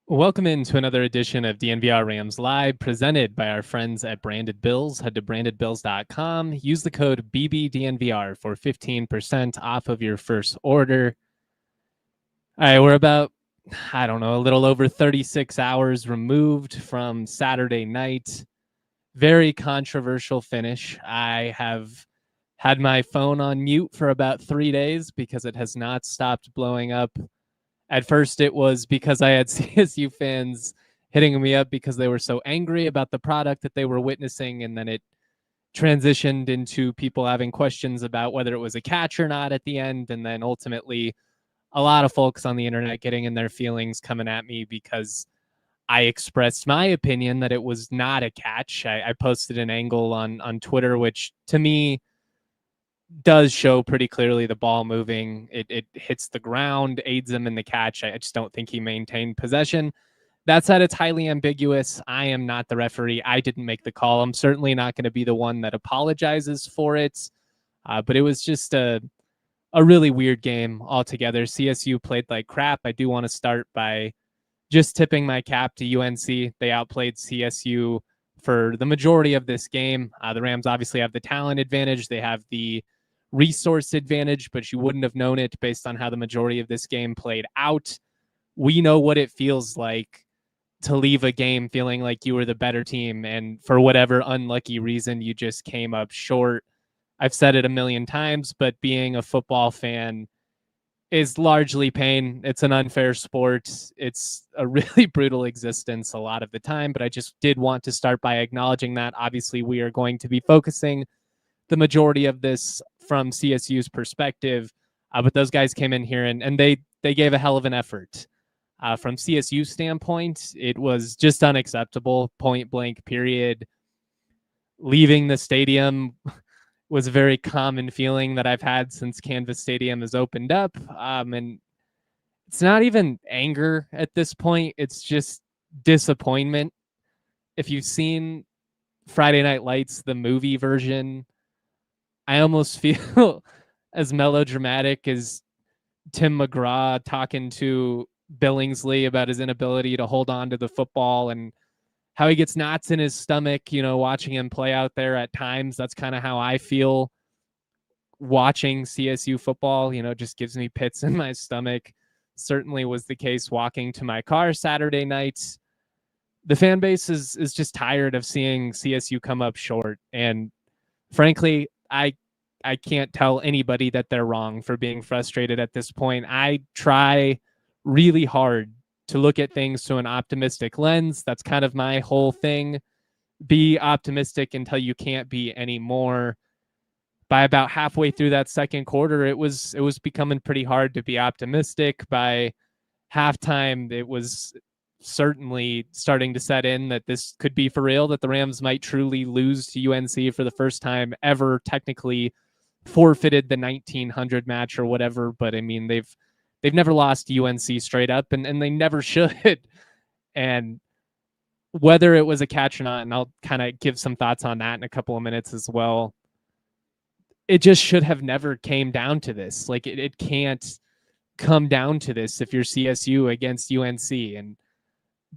Welcome into another edition of DNVR Rams Live, presented by our friends at Branded Bills. Head to brandedbills.com. Use the code BBDNVR for 15% off of your first order. All right, we're about, a little over 36 hours removed from Saturday night. Very controversial finish. I have had my phone on mute for about 3 days because it has not stopped blowing up. At first, it was because I had CSU fans hitting me up because they were so angry about the product that they were witnessing, and then it transitioned into people having questions about whether it was a catch or not at the end, and then ultimately a lot of folks on the internet getting in their feelings, coming at me because I expressed my opinion that it was not a catch. I posted an angle on Twitter, which to me does show pretty clearly the ball moving. It hits the ground, aids him in the catch. I just don't think he maintained possession. That said, it's highly ambiguous. I am not the referee. I didn't make the call. I'm certainly not going to be the one that apologizes for it. But it was just a really weird game altogether. CSU played like crap. I do want to start by just tipping my cap to UNC. They outplayed CSU for the majority of this game. The Rams obviously have the talent advantage. They have the resource advantage, but you wouldn't have known it based on how the majority of this game played out. We know what it feels like to leave a game feeling like you were the better team, and for whatever unlucky reason, you just came up short. I've said it a million times, but being a football fan is largely pain. It's an unfair sport. It's a really brutal existence a lot of the time, but I just did want to start by acknowledging that. Obviously, we are going to be focusing the majority of this from CSU's perspective, but those guys came in here and they gave a hell of an effort. From CSU standpoint, it was just unacceptable, point blank, period. Leaving the stadium was a very common feeling that I've had since Canvas Stadium has opened up. And it's not even anger at this point. It's just disappointment. If you've seen Friday Night Lights, the movie version, I almost feel as melodramatic as Tim McGraw talking to Billingsley about his inability to hold on to the football and how he gets knots in his stomach, watching him play out there at times. That's kind of how I feel watching CSU football, just gives me pits in my stomach. Certainly was the case walking to my car Saturday night. The fan base is just tired of seeing CSU come up short. And frankly, I can't tell anybody that they're wrong for being frustrated at this point. I try really hard to look at things through an optimistic lens. That's kind of my whole thing. Be optimistic until you can't be anymore. By about halfway through that second quarter, it was becoming pretty hard to be optimistic. By halftime, it was certainly starting to set in that this could be for real, that the Rams might truly lose to UNC for the first time ever, technically forfeited the 1900 match or whatever. But I mean, they've never lost to UNC straight up, and they never should. And whether it was a catch or not, and I'll kind of give some thoughts on that in a couple of minutes as well, it just should have never came down to this. Like, it can't come down to this if you're CSU against UNC. And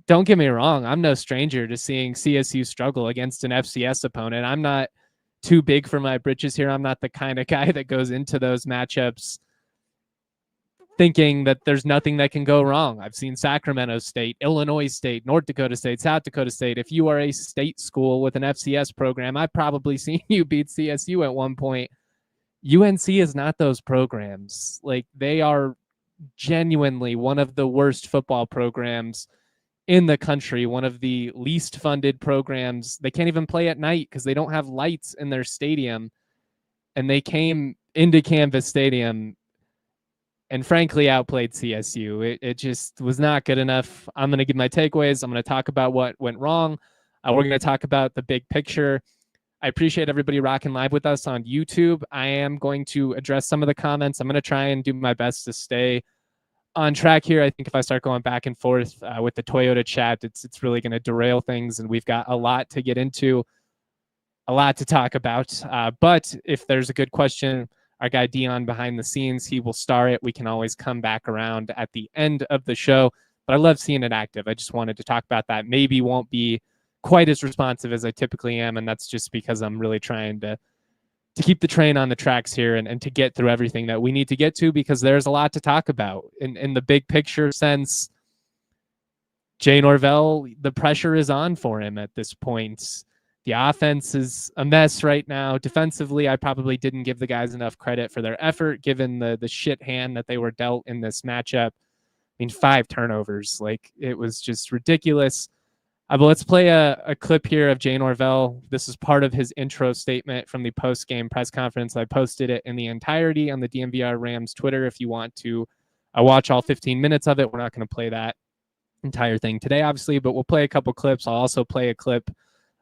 don't get me wrong, I'm no stranger to seeing CSU struggle against an FCS opponent. I'm not too big for my britches here. I'm not the kind of guy that goes into those matchups thinking that there's nothing that can go wrong. I've seen Sacramento State, Illinois State, North Dakota State, South Dakota State. If you are a state school with an FCS program, I've probably seen you beat CSU at one point. UNC is not those programs. Like, they are genuinely one of the worst football programs in the country, one of the least funded programs. They can't even play at night because they don't have lights in their stadium. And they came into Canvas Stadium and frankly outplayed CSU. It just was not good enough. I'm going to give my takeaways. I'm going to talk about what went wrong. We're going to talk about the big picture. I appreciate everybody rocking live with us on YouTube. I am going to address some of the comments. I'm going to try and do my best to stay on track here. I think if I start going back and forth with the Toyota chat, it's really going to derail things, and we've got a lot to get into, a lot to talk about. But if there's a good question, our guy Dion behind the scenes, he will star it. We can always come back around at the end of the show. But I love seeing it active. I just wanted to talk about that. Maybe won't be quite as responsive as I typically am, and that's just because I'm really trying to keep the train on the tracks here and to get through everything that we need to get to, because there's a lot to talk about. In the big picture sense, Jay Norvell, the pressure is on for him at this point. The offense is a mess right now. Defensively, I probably didn't give the guys enough credit for their effort, given the shit hand that they were dealt in this matchup. I mean, 5 turnovers. Like, it was just ridiculous. But let's play a clip here of Jay Norvell. This is part of his intro statement from the post-game press conference. I posted it in the entirety on the DNVR Rams Twitter if you want to watch all 15 minutes of it. We're not going to play that entire thing today, obviously, but we'll play a couple clips. I'll also play a clip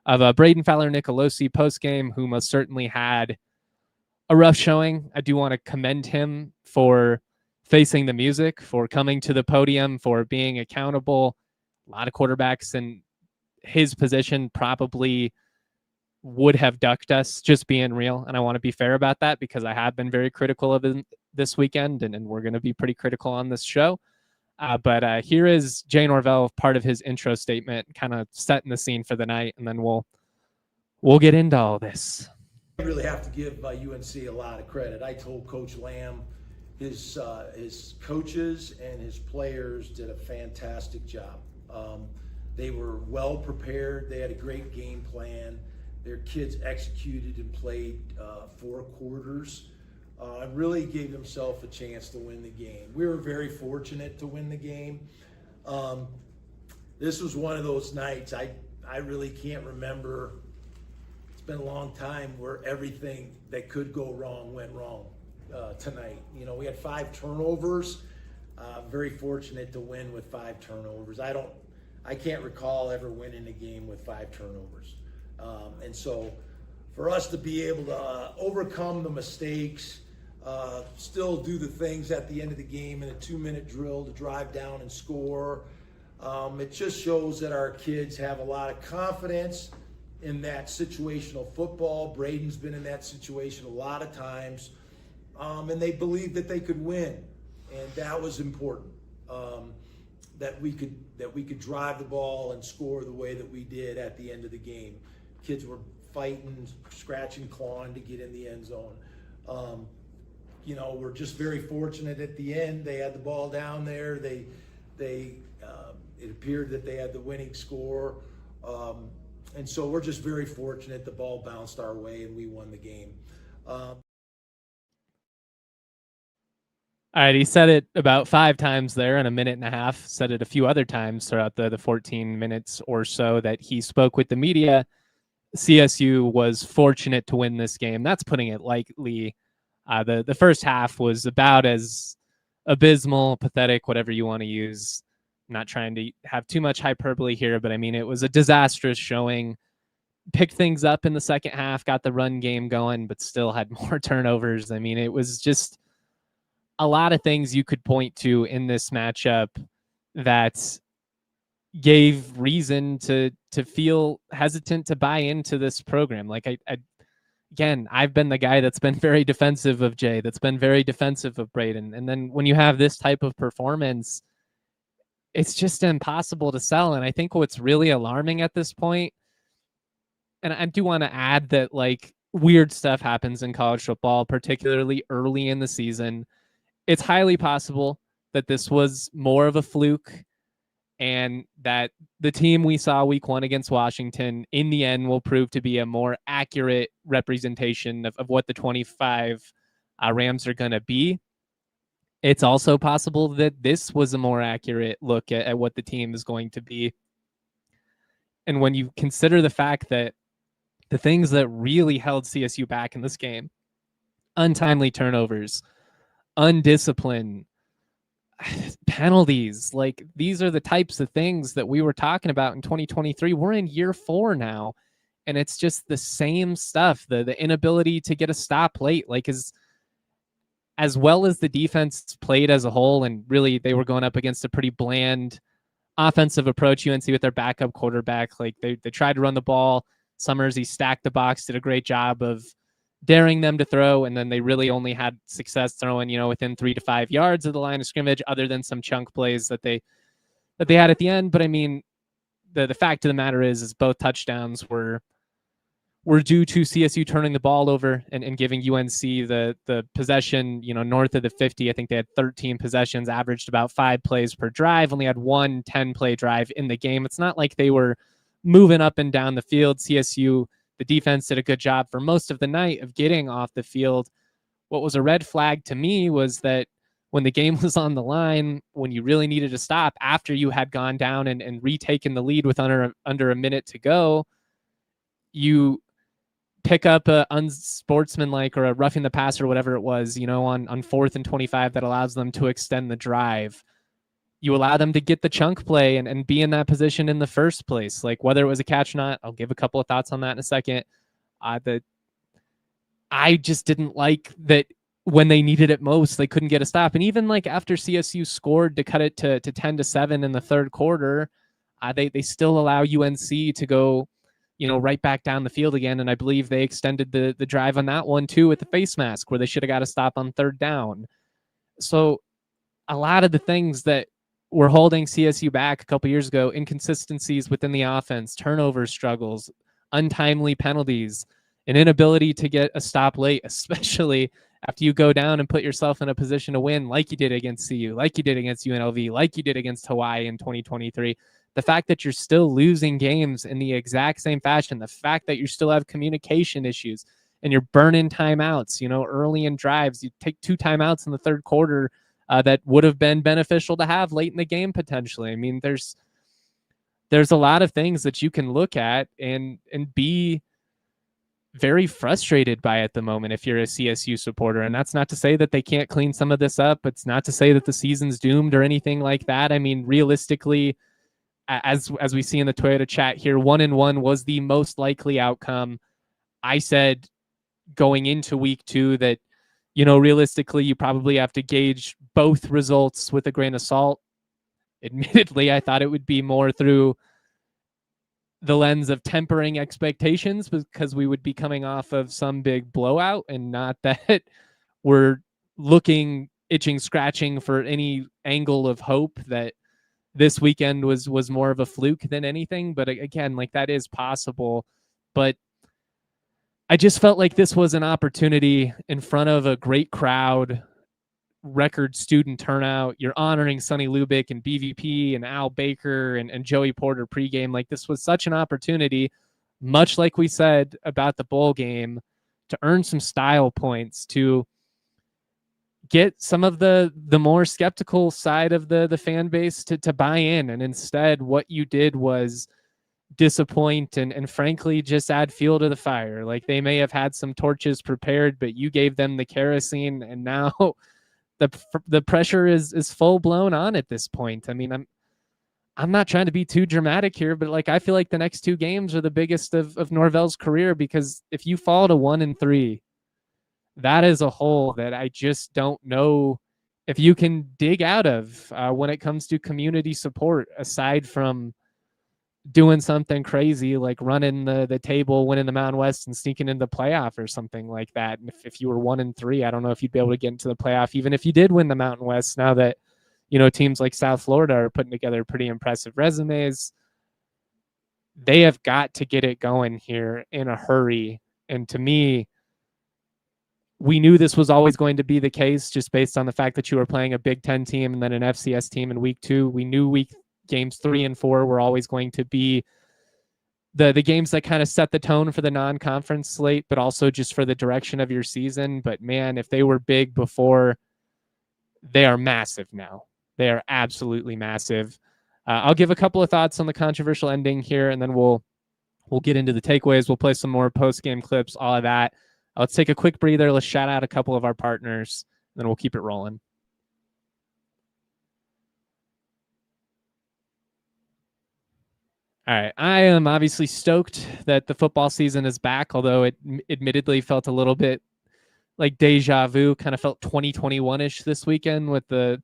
of Braden Fowler-Nicolosi post-game, who most certainly had a rough showing. I do want to commend him for facing the music, for coming to the podium, for being accountable. A lot of quarterbacks in his position probably would have ducked us, just being real. And I want to be fair about that, because I have been very critical of him this weekend, and we're going to be pretty critical on this show. But here is Jay Norvell, part of his intro statement, kind of setting the scene for the night, and then we'll get into all this. I really have to give UNC a lot of credit. I told Coach Lamb his coaches and his players did a fantastic job. They were well prepared. They had a great game plan. Their kids executed and played 4 quarters. Really gave themselves a chance to win the game. We were very fortunate to win the game. This was one of those nights I really can't remember. It's been a long time where everything that could go wrong went wrong tonight. You know, we had 5 turnovers. Very fortunate to win with 5 turnovers. I can't recall ever winning a game with 5 turnovers. And so for us to be able to overcome the mistakes, still do the things at the end of the game in a 2-minute drill to drive down and score, it just shows that our kids have a lot of confidence in that situational football. Braden's been in that situation a lot of times, and they believed that they could win, and that was important. That we could drive the ball and score the way that we did at the end of the game. Kids were fighting, scratching, clawing to get in the end zone. You know, we're just very fortunate at the end. They had the ball down there. It appeared that they had the winning score. And so we're just very fortunate the ball bounced our way and we won the game. All right, he said it about 5 times there in a minute and a half, said it a few other times throughout the 14 minutes or so that he spoke with the media. CSU was fortunate to win this game. That's putting it lightly. The first half was about as abysmal, pathetic, whatever you want to use. I'm not trying to have too much hyperbole here, but I mean, it was a disastrous showing. Picked things up in the second half, got the run game going, but still had more turnovers. I mean, it was just a lot of things you could point to in this matchup that gave reason to feel hesitant to buy into this program. Like again, I've been the guy that's been very defensive of Jay, that's been very defensive of Braden. And then when you have this type of performance, it's just impossible to sell. And I think what's really alarming at this point, and I do want to add that like weird stuff happens in college football, particularly early in the season. It's highly possible that this was more of a fluke and that the team we saw week 1 against Washington in the end will prove to be a more accurate representation of what the 25 Rams are going to be. It's also possible that this was a more accurate look at what the team is going to be. And when you consider the fact that the things that really held CSU back in this game, untimely turnovers, undisciplined, penalties. Like, these are the types of things that we were talking about in 2023. We're in year 4 now, and it's just the same stuff. The inability to get a stop late, like, as well as the defense played as a whole, and really they were going up against a pretty bland offensive approach, UNC, with their backup quarterback. Like, they tried to run the ball. Summers, he stacked the box, did a great job of daring them to throw, and then they really only had success throwing, within 3 to 5 yards of the line of scrimmage, other than some chunk plays that they had at the end. But I mean, the fact of the matter is both touchdowns were due to CSU turning the ball over and giving UNC the possession, north of the 50. I think they had 13 possessions, averaged about 5 plays per drive, only had 1 10-play drive in the game. It's not like they were moving up and down the field. CSU, the defense, did a good job for most of the night of getting off the field. What was a red flag to me was that when the game was on the line, when you really needed to stop after you had gone down and retaken the lead with under a minute to go, you pick up a unsportsmanlike or a roughing the passer, or whatever it was, on 4th and 25 that allows them to extend the drive. You allow them to get the chunk play and be in that position in the first place. Like, whether it was a catch or not, I'll give a couple of thoughts on that in a second. I just didn't like that when they needed it most, they couldn't get a stop. And even like after CSU scored to cut it to 10-7 in the third quarter, they still allow UNC to go, right back down the field again. And I believe they extended the drive on that one too with the face mask, where they should have got a stop on 3rd down. So a lot of the things that were holding CSU back a couple years ago, inconsistencies within the offense, turnover struggles, untimely penalties, an inability to get a stop late, especially after you go down and put yourself in a position to win, like you did against CU, like you did against UNLV, like you did against Hawaii in 2023. The fact that you're still losing games in the exact same fashion, the fact that you still have communication issues and you're burning timeouts, early in drives, you take 2 timeouts in the third quarter that would have been beneficial to have late in the game potentially. I mean, there's a lot of things that you can look at and be very frustrated by at the moment if you're a CSU supporter. And that's not to say that they can't clean some of this up. It's not to say that the season's doomed or anything like that. I mean, realistically, as we see in the Toyota chat here, 1-1 was the most likely outcome. I said going into week 2 that, realistically, you probably have to gauge both results with a grain of salt. Admittedly, I thought it would be more through the lens of tempering expectations, because we would be coming off of some big blowout, and not that we're looking, itching, scratching for any angle of hope that this weekend was more of a fluke than anything. But again, like, that is possible. But I just felt like this was an opportunity in front of a great crowd, record student turnout. You're honoring Sonny Lubick and BVP and Al Baker and Joey Porter pregame. Like, this was such an opportunity, much like we said about the bowl game, to earn some style points, to get some of the more skeptical side of the fan base to buy in. And instead, what you did was disappoint and frankly just add fuel to the fire. Like, they may have had some torches prepared, but you gave them the kerosene, and now the pressure is full blown on at this point. I mean, I'm not trying to be too dramatic here, but like, I feel like the next 2 games are the biggest of Norvell's career, because if you fall to 1-3, that is a hole that I just don't know if you can dig out of when it comes to community support, aside from doing something crazy like running the table, winning the Mountain West, and sneaking into the playoff or something like that. And if you were 1-3, I don't know if you'd be able to get into the playoff, even if you did win the Mountain West, now that, teams like South Florida are putting together pretty impressive resumes. They have got to get it going here in a hurry. And to me, we knew this was always going to be the case, just based on the fact that you were playing a Big Ten team and then an FCS team in week 2. We knew games 3 and 4 were always going to be the games that kind of set the tone for the non-conference slate, but also just for the direction of your season. But man, if they were big before, they are massive now. They are absolutely massive. I'll give a couple of thoughts on the controversial ending here, and then we'll get into the takeaways. We'll play some more post-game clips, all of that. Let's take a quick breather. Let's shout out a couple of our partners, and then we'll keep it rolling. All right. I am obviously stoked that the football season is back, although it admittedly felt a little bit like deja vu, kind of felt 2021-ish this weekend with the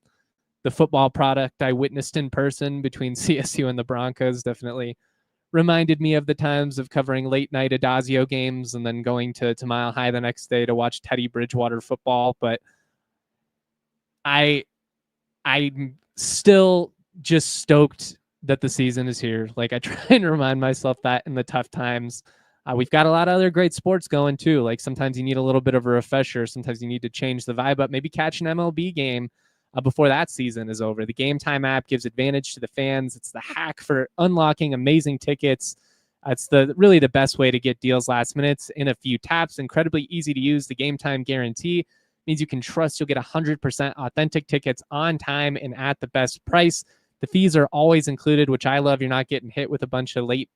football product I witnessed in person between CSU and the Broncos. Definitely reminded me of the times of covering late night Adazio games and then going to Mile High the next day to watch Teddy Bridgewater football. But I'm still just stoked that the season is here. Like I try and remind myself that in the tough times. We've got a lot of other great sports going too. Like sometimes you need a little bit of a refresher. Sometimes you need to change the vibe up. Maybe catch an MLB game before that season is over. The Game Time app gives advantage to the fans. It's the hack for unlocking amazing tickets. It's really the best way to get deals last minute in a few taps. Incredibly easy to use. The Game Time guarantee means you can trust you'll get 100% authentic tickets on time and at the best price. The fees are always included, which I love. You're not getting hit with a bunch of late,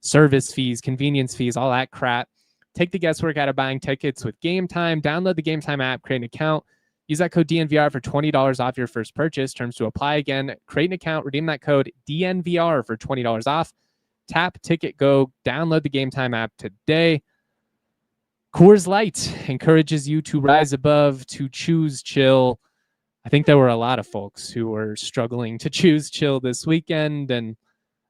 service fees, convenience fees, all that crap. Take the guesswork out of buying tickets with Game Time. Download the Game Time app, create an account. Use that code DNVR for $20 off your first purchase. Terms to apply. Again, create an account, redeem that code DNVR for $20 off. Tap, ticket, go. Download the Game Time app today. Coors Light encourages you to rise above, to choose chill. I think there were a lot of folks who were struggling to choose chill this weekend, and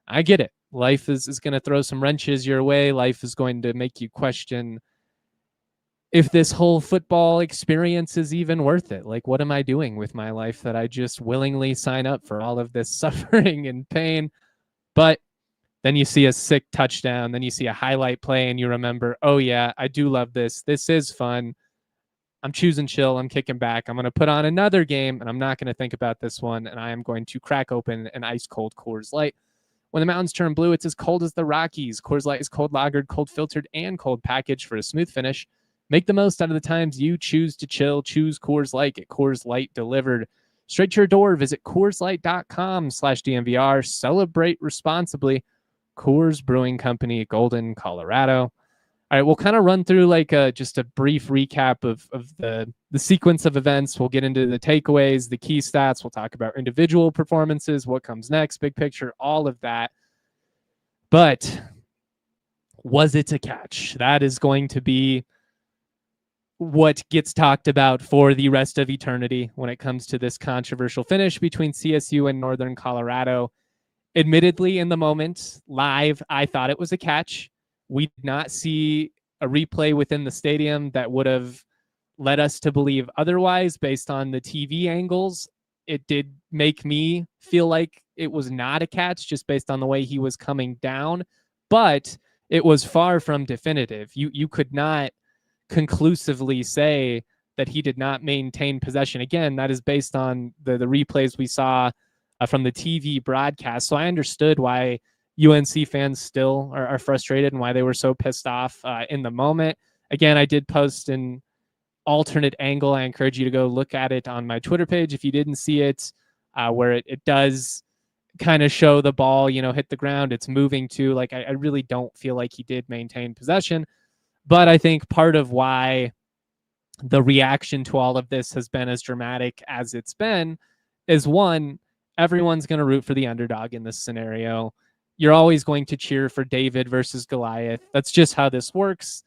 I get it. Life is going to throw some wrenches your way. Life is going to make you question if this whole football experience is even worth it. Like, what am I doing with my life that I just willingly sign up for all of this suffering and pain? But then you see a sick touchdown, then you see a highlight play, and you remember, oh yeah, I do love this. This is fun. I'm choosing chill. I'm kicking back. I'm going to put on another game, and I'm not going to think about this one, and I am going to crack open an ice-cold Coors Light. When the mountains turn blue, it's as cold as the Rockies. Coors Light is cold lagered, cold filtered, and cold packaged for a smooth finish. Make the most out of the times you choose to chill. Choose Coors Light. Get Coors Light delivered straight to your door. Visit CoorsLight.com/DNVR. Celebrate responsibly. Coors Brewing Company, Golden, Colorado. All right, we'll kind of run through like just a brief recap of the sequence of events. We'll get into the takeaways, the key stats. We'll talk about individual performances, what comes next, big picture, all of that. But was it a catch? That is going to be what gets talked about for the rest of eternity when it comes to this controversial finish between CSU and Northern Colorado. Admittedly, in the moment, live, I thought it was a catch. We did not see a replay within the stadium that would have led us to believe otherwise based on the TV angles. It did make me feel like it was not a catch just based on the way he was coming down, but it was far from definitive. You could not conclusively say that he did not maintain possession. Again, that is based on the replays we saw from the TV broadcast. So I understood why UNC fans still are frustrated and why they were so pissed off in the moment. Again, I did post an alternate angle. I encourage you to go look at it on my Twitter page if you didn't see it, where it does kind of show the ball, hit the ground. It's moving to, like, I really don't feel like he did maintain possession. But I think part of why the reaction to all of this has been as dramatic as it's been is, one, everyone's going to root for the underdog in this scenario. You're always going to cheer for David versus Goliath. That's just how this works.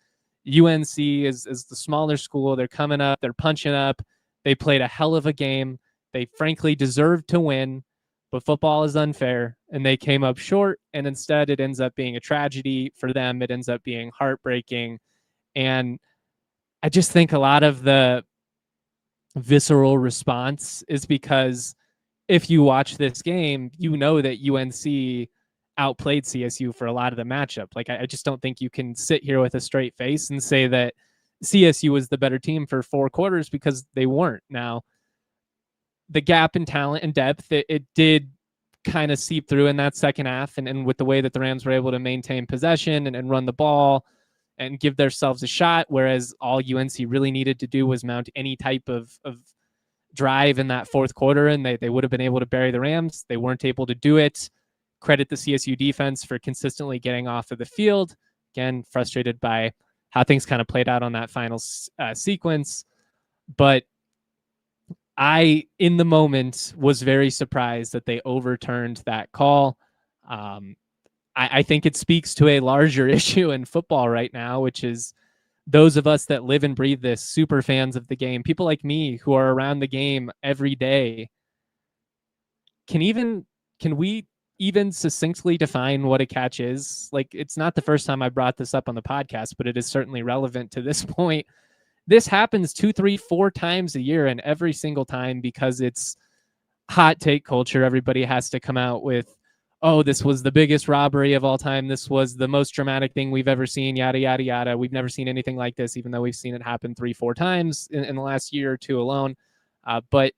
UNC is the smaller school. They're coming up. They're punching up. They played a hell of a game. They frankly deserved to win, but football is unfair, and they came up short, and instead it ends up being a tragedy for them. It ends up being heartbreaking. And I just think a lot of the visceral response is because if you watch this game, you know that UNC outplayed CSU for a lot of the matchup. Like, I just don't think you can sit here with a straight face and say that CSU was the better team for 4 quarters, because they weren't. Now, the gap in talent and depth, it did kind of seep through in that second half, and with the way that the Rams were able to maintain possession and run the ball and give themselves a shot, whereas all UNC really needed to do was mount any type of drive in that fourth quarter, and they would have been able to bury the Rams. They weren't able to do it. Credit the CSU defense for consistently getting off of the field. Again, frustrated by how things kind of played out on that final sequence. But I, in the moment, was very surprised that they overturned that call. I think it speaks to a larger issue in football right now, which is those of us that live and breathe this, super fans of the game, people like me who are around the game every day, can we even succinctly define what a catch is? Like, it's not the first time I brought this up on the podcast, but it is certainly relevant to this point. This happens 2, 3, 4 times a year, and every single time, because it's hot take culture, everybody has to come out with, oh, this was the biggest robbery of all time. This was the most dramatic thing we've ever seen, yada, yada, yada. We've never seen anything like this, even though we've seen it happen 3, 4 times in the last year or two alone. But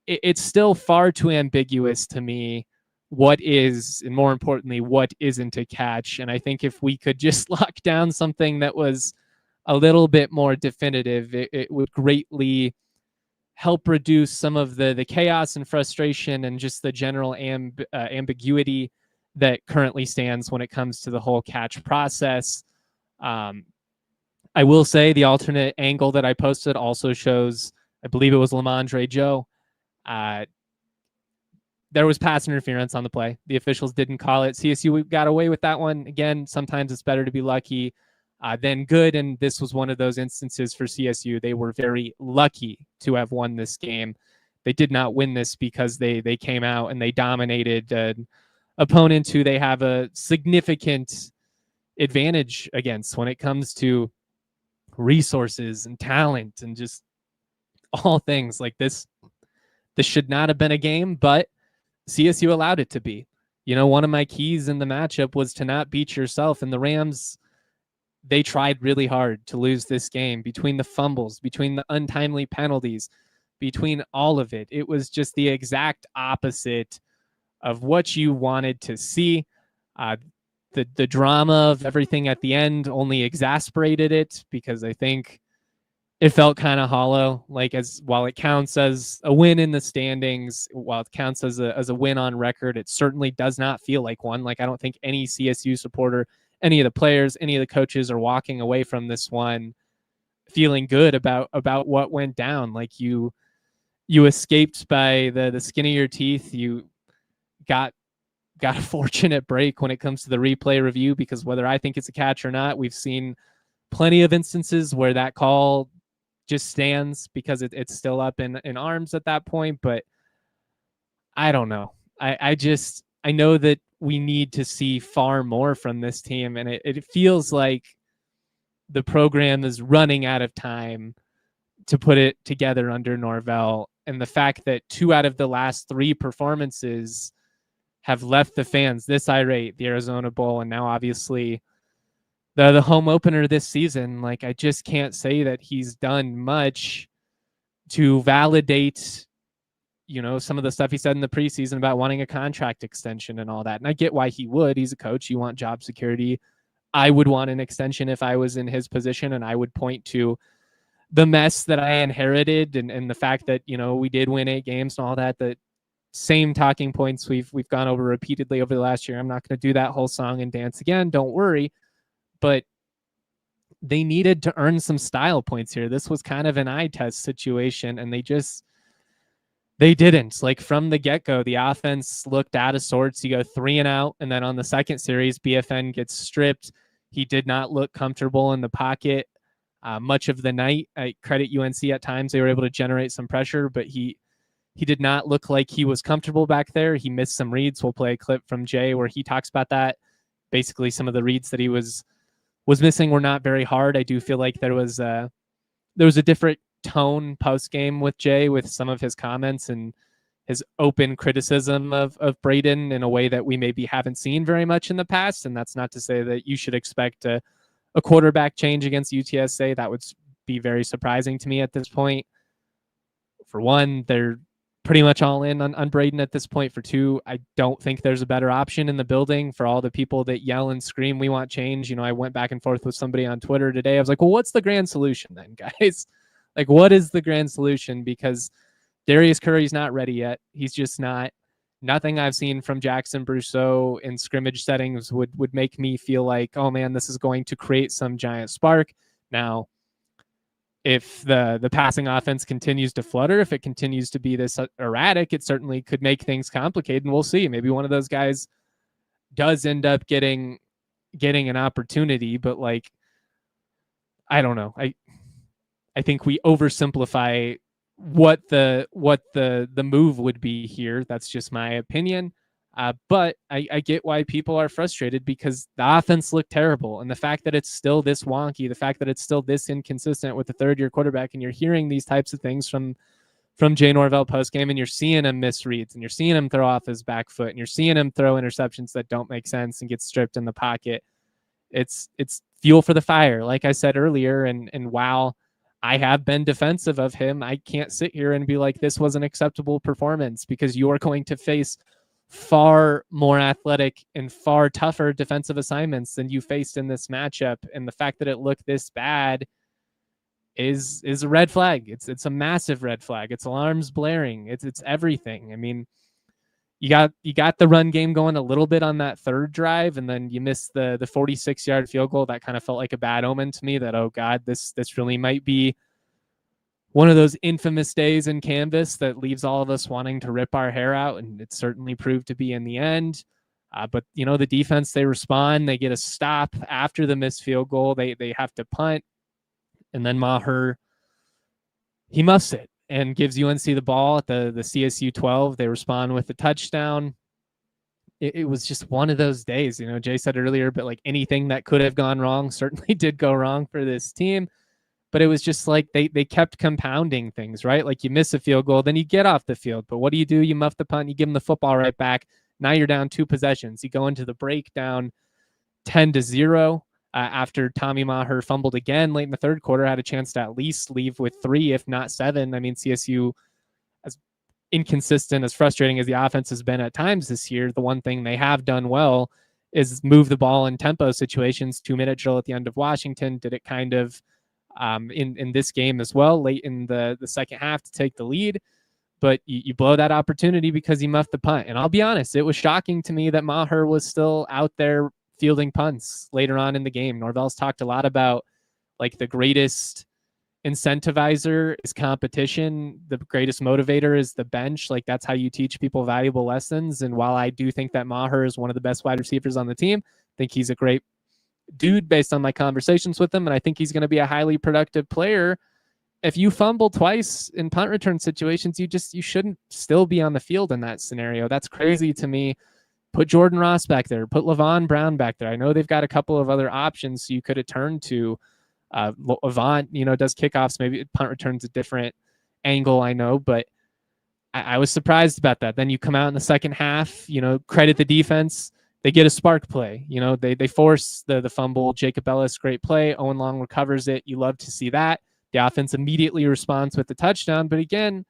it's still far too ambiguous to me what is, and more importantly, what isn't a catch. And I think if we could just lock down something that was a little bit more definitive, it would greatly help reduce some of the chaos and frustration and just the general ambiguity that currently stands when it comes to the whole catch process. I will say the alternate angle that I posted also shows, I believe it was Lamondre Joe. There was pass interference on the play. The officials didn't call it. CSU got away with that one. Again, sometimes it's better to be lucky than good, and this was one of those instances for CSU. They were very lucky to have won this game. They did not win this because they came out and they dominated an opponent who they have a significant advantage against when it comes to resources and talent and just all things like this. This should not have been a game, but CSU allowed it to be. You know, one of my keys in the matchup was to not beat yourself, and the Rams, they tried really hard to lose this game. Between the fumbles, between the untimely penalties, between all of it, it was just the exact opposite of what you wanted to see. The drama of everything at the end only exasperated it, because I think it felt kind of hollow. Like, as while it counts as a win in the standings, while it counts as a win on record, it certainly does not feel like one. Like, I don't think any CSU supporter, any of the players, any of the coaches are walking away from this one feeling good about what went down. Like, you escaped by the skin of your teeth. You got a fortunate break when it comes to the replay review, because whether I think it's a catch or not, we've seen plenty of instances where that call just stands because it's still up in arms at that point. But I don't know. I know that we need to see far more from this team, and it feels like the program is running out of time to put it together under Norvell. And the fact that 2 out of the last 3 performances have left the fans this irate, the Arizona Bowl, and now obviously the home opener this season, like, I just can't say that he's done much to validate, you know, some of the stuff he said in the preseason about wanting a contract extension and all that. And I get why he would. He's a coach. You want job security. I would want an extension if I was in his position, and I would point to the mess that I inherited and the fact that, you know, we did win 8 games and all that. The same talking points we've gone over repeatedly over the last year. I'm not going to do that whole song and dance again. Don't worry. But they needed to earn some style points here. This was kind of an eye test situation, and they didn't. Like, from the get-go, the offense looked out of sorts. You go 3 and out, and then on the second series, BFN gets stripped. He did not look comfortable in the pocket much of the night. I credit UNC at times. They were able to generate some pressure, but he did not look like he was comfortable back there. He missed some reads. We'll play a clip from Jay where he talks about that. Basically, some of the reads that he was missing were not very hard. I do feel like there was a different tone post game with Jay, with some of his comments and his open criticism of Braden in a way that we maybe haven't seen very much in the past. And that's not to say that you should expect a quarterback change against UTSA. That would be very surprising to me at this point. For one, they're pretty much all in on Braden at this point. For 2, I don't think there's a better option in the building. For all the people that yell and scream, we want change. You know, I went back and forth with somebody on Twitter today. I was like, well, what's the grand solution then, guys? Like, what is the grand solution? Because Darius Curry's not ready yet. He's just not. Nothing I've seen from Jackson Brousseau in scrimmage settings would make me feel like, oh man, this is going to create some giant spark. Now, if the passing offense continues to flutter, if it continues to be this erratic, it certainly could make things complicated, and we'll see. Maybe one of those guys does end up getting an opportunity, but like, I don't know. I think we oversimplify what the move would be here. That's just my opinion. But I get why people are frustrated, because the offense looked terrible. And the fact that it's still this wonky, the fact that it's still this inconsistent with the third-year quarterback, and you're hearing these types of things from Jay Norvell postgame, and you're seeing him miss reads, and you're seeing him throw off his back foot, and you're seeing him throw interceptions that don't make sense and get stripped in the pocket. It's fuel for the fire, like I said earlier. And while I have been defensive of him, I can't sit here and be like, this was an acceptable performance, because you are going to face far more athletic and far tougher defensive assignments than you faced in this matchup. And the fact that it looked this bad is a red flag. It's a massive red flag. It's alarms blaring. It's everything. I mean, you got the run game going a little bit on that third drive, and then you missed the 46-yard field goal. That kind of felt like a bad omen to me, that, oh God, this really might be one of those infamous days in Canvas that leaves all of us wanting to rip our hair out, and it certainly proved to be in the end. But, you know, the defense, they respond. They get a stop after the missed field goal. They have to punt, and then Maher, he muffs it and gives UNC the ball at the CSU 12. They respond with a touchdown. It was just one of those days. You know, Jay said earlier, but like, anything that could have gone wrong certainly did go wrong for this team. But it was just like they kept compounding things, right? Like, you miss a field goal, then you get off the field. But what do? You muff the punt, you give them the football right back. Now you're down 2 possessions. You go into the break down 10-0. After Tommy Maher fumbled again late in the third quarter, had a chance to at least leave with 3, if not 7. I mean, CSU, as inconsistent, as frustrating as the offense has been at times this year, the one thing they have done well is move the ball in tempo situations. 2-minute drill at the end of Washington did it kind of in this game as well, late in the second half, to take the lead. But you blow that opportunity because you muffed the punt. And I'll be honest, it was shocking to me that Maher was still out there fielding punts later on in the game. Norvell's talked a lot about, like, the greatest incentivizer is competition. The greatest motivator is the bench. Like, that's how you teach people valuable lessons. And while I do think that Maher is one of the best wide receivers on the team, I think he's a great dude based on my conversations with him. And I think he's going to be a highly productive player. If you fumble twice in punt return situations, you shouldn't still be on the field in that scenario. That's crazy to me. Put Jordan Ross back there. Put Levon Brown back there. I know they've got a couple of other options you could have turned to. Avant, does kickoffs. Maybe punt returns a different angle, I know, but I was surprised about that. Then you come out in the second half, credit the defense. They get a spark play. They force the fumble. Jacob Ellis, great play. Owen Long recovers it. You love to see that. The offense immediately responds with the touchdown. But again,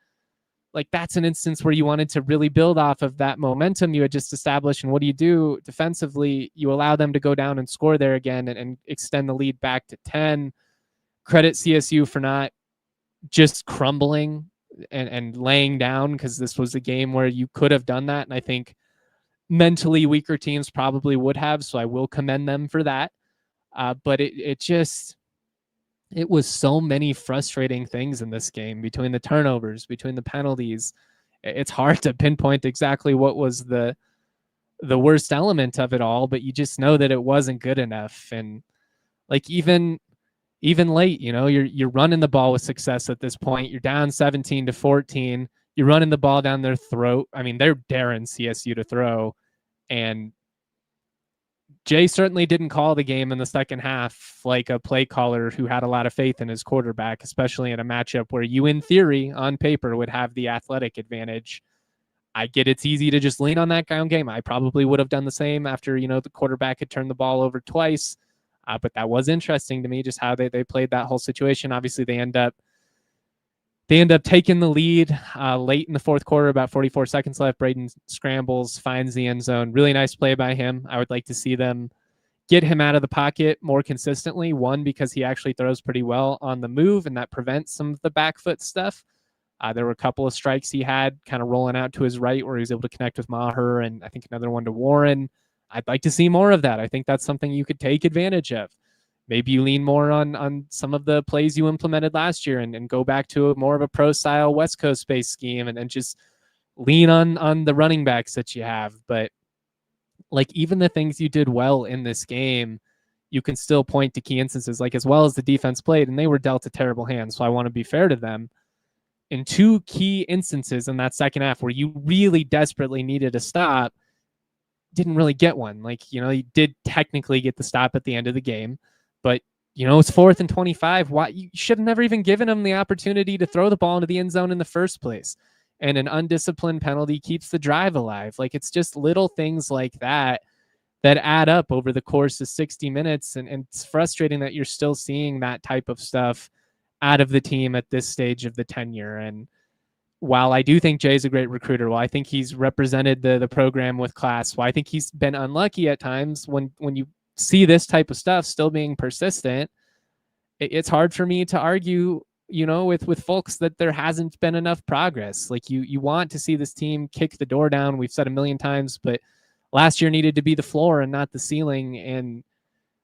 like, that's an instance where you wanted to really build off of that momentum you had just established. And what do you do defensively? You allow them to go down and score there again and extend the lead back to 10. Credit CSU for not just crumbling and laying down, because this was a game where you could have done that. And I think mentally weaker teams probably would have. So I will commend them for that. But it was so many frustrating things in this game, between the turnovers, between the penalties. It's hard to pinpoint exactly what was the worst element of it all, but you just know that it wasn't good enough. And like, even late, you're running the ball with success at this point. You're down 17-14. You're running the ball down their throat. I mean, they're daring CSU to throw. And Jay certainly didn't call the game in the second half like a play caller who had a lot of faith in his quarterback, especially in a matchup where you, in theory, on paper, would have the athletic advantage. I get it's easy to just lean on that ground game. I probably would have done the same after, the quarterback had turned the ball over twice. But that was interesting to me, just how they played that whole situation. Obviously, they end up taking the lead late in the fourth quarter, about 44 seconds left. Braden scrambles, finds the end zone. Really nice play by him. I would like to see them get him out of the pocket more consistently. One, because he actually throws pretty well on the move, and that prevents some of the back foot stuff. There were a couple of strikes he had kind of rolling out to his right where he was able to connect with Maher, and I think another one to Warren. I'd like to see more of that. I think that's something you could take advantage of. Maybe you lean more on some of the plays you implemented last year and go back to more of a pro-style West Coast-based scheme and just lean on the running backs that you have. But like even the things you did well in this game, you can still point to key instances, like as well as the defense played, and they were dealt a terrible hand. So I want to be fair to them. In two key instances in that second half where you really desperately needed a stop, didn't really get one. Like, you did technically get the stop at the end of the game, but it's 4th and 25. Why you should have never even given him the opportunity to throw the ball into the end zone in the first place. And an undisciplined penalty keeps the drive alive. Like, it's just little things like that add up over the course of 60 minutes. And it's frustrating that you're still seeing that type of stuff out of the team at this stage of the tenure. And while I do think Jay's a great recruiter, while I think he's represented the program with class, while I think he's been unlucky at times, when you see this type of stuff still being persistent, it's hard for me to argue, with folks that there hasn't been enough progress. Like, you want to see this team kick the door down. We've said a million times, but last year needed to be the floor and not the ceiling. And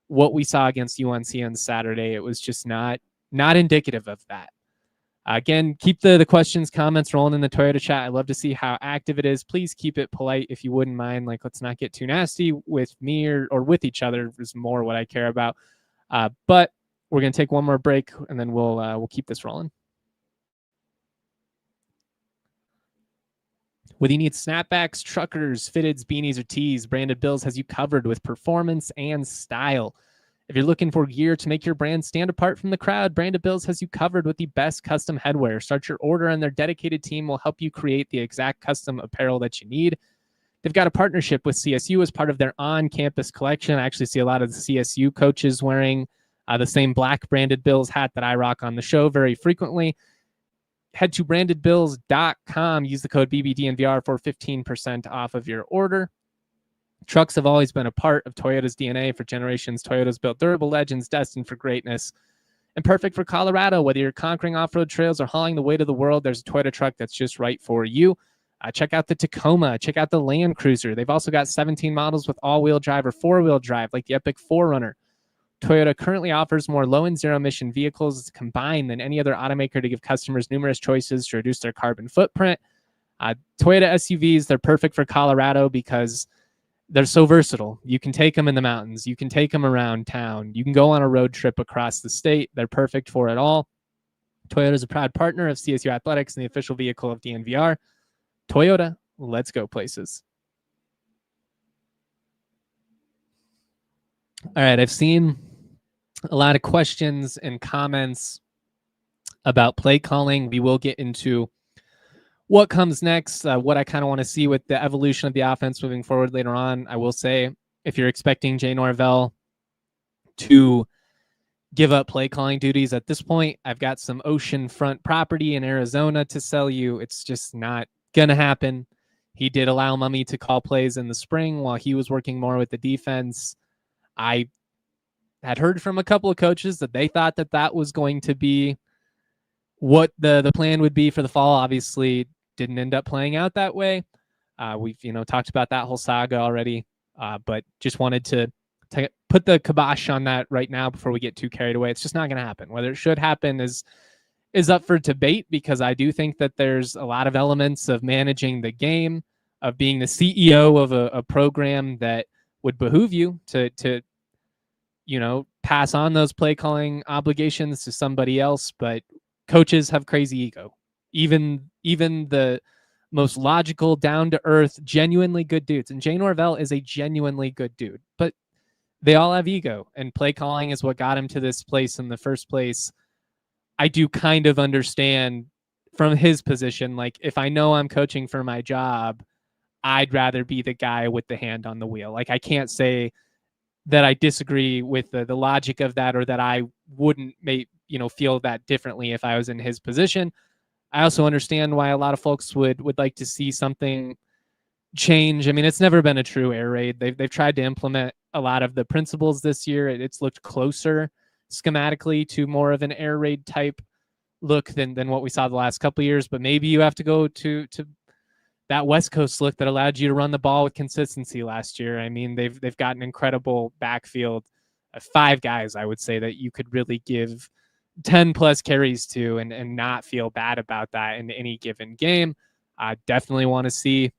what we saw against UNC on Saturday, it was just not indicative of that. Again, keep the questions, comments rolling in the Toyota chat. I love to see how active it is. Please keep it polite if you wouldn't mind. Like, let's not get too nasty with me or with each other is more what I care about. But we're going to take one more break, and then we'll keep this rolling. Whether you need snapbacks, truckers, fitteds, beanies, or tees, Branded Bills has you covered with performance and style. If you're looking for gear to make your brand stand apart from the crowd, Branded Bills has you covered with the best custom headwear. Start your order and their dedicated team will help you create the exact custom apparel that you need. They've got a partnership with CSU as part of their on-campus collection. I actually see a lot of the CSU coaches wearing the same black Branded Bills hat that I rock on the show very frequently. Head to brandedbills.com. Use the code BBDNVR for 15% off of your order. Trucks have always been a part of Toyota's DNA for generations. Toyota's built durable legends destined for greatness and perfect for Colorado. Whether you're conquering off-road trails or hauling the weight of the world, there's a Toyota truck that's just right for you. Check out the Tacoma. Check out the Land Cruiser. They've also got 17 models with all-wheel drive or four-wheel drive, like the Epic 4Runner. Toyota currently offers more low and zero-emission vehicles combined than any other automaker to give customers numerous choices to reduce their carbon footprint. Toyota SUVs, they're perfect for Colorado because they're so versatile. You can take them in the mountains. You can take them around town. You can go on a road trip across the state. They're perfect for it all. Toyota is a proud partner of CSU Athletics and the official vehicle of DNVR. Toyota, let's go places. All right, I've seen a lot of questions and comments about play calling. We will get into what comes next, what I kind of want to see with the evolution of the offense moving forward later on. I will say, if you're expecting Jay Norvell to give up play calling duties at this point, I've got some oceanfront property in Arizona to sell you. It's just not going to happen. He did allow Mummy to call plays in the spring while he was working more with the defense. I had heard from a couple of coaches that they thought that was going to be what the plan would be for the fall. Obviously, didn't end up playing out that way. We've talked about that whole saga already, but just wanted to put the kibosh on that right now before we get too carried away. It's just not going to happen. Whether it should happen is up for debate, because I do think that there's a lot of elements of managing the game, of being the CEO of a program, that would behoove you to pass on those play calling obligations to somebody else. But coaches have crazy ego. Even the most logical, down-to-earth, genuinely good dudes. And Jay Norvell is a genuinely good dude. But they all have ego. And play calling is what got him to this place in the first place. I do kind of understand from his position, like, if I know I'm coaching for my job, I'd rather be the guy with the hand on the wheel. Like, I can't say that I disagree with the logic of that, or that I wouldn't feel that differently if I was in his position. I also understand why a lot of folks would like to see something change. I mean, it's never been a true air raid. They've tried to implement a lot of the principles this year. It's looked closer schematically to more of an air raid type look than what we saw the last couple of years. But maybe you have to go to that West Coast look that allowed you to run the ball with consistency last year. I mean, they've got an incredible backfield, 5 guys, I would say, that you could really give 10 plus carries to and not feel bad about that in any given game. I definitely want to see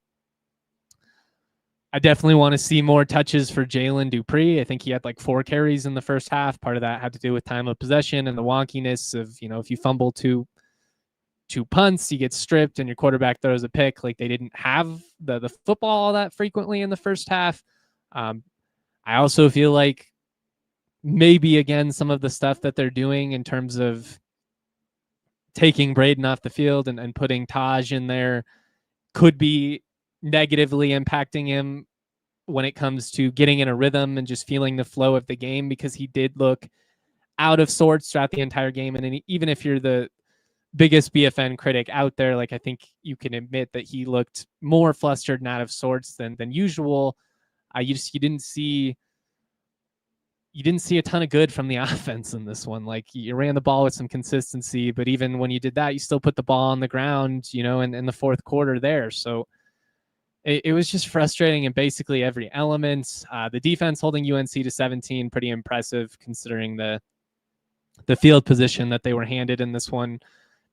I definitely want to see more touches for Jalen Dupree. I think he had like 4 carries in the first half. Part of that had to do with time of possession and the wonkiness of, if you fumble two punts, you get stripped and your quarterback throws a pick. Like, they didn't have the football all that frequently in the first half. I also feel like maybe, again, some of the stuff that they're doing in terms of taking Braden off the field and putting Taj in there could be negatively impacting him when it comes to getting in a rhythm and just feeling the flow of the game, because he did look out of sorts throughout the entire game. And even if you're the biggest BFN critic out there, like, I think you can admit that he looked more flustered and out of sorts than usual. You didn't see a ton of good from the offense in this one. Like, you ran the ball with some consistency, but even when you did that, you still put the ball on the ground, in the fourth quarter there. So it was just frustrating in basically every element. The defense holding UNC to 17, pretty impressive considering the field position that they were handed in this one.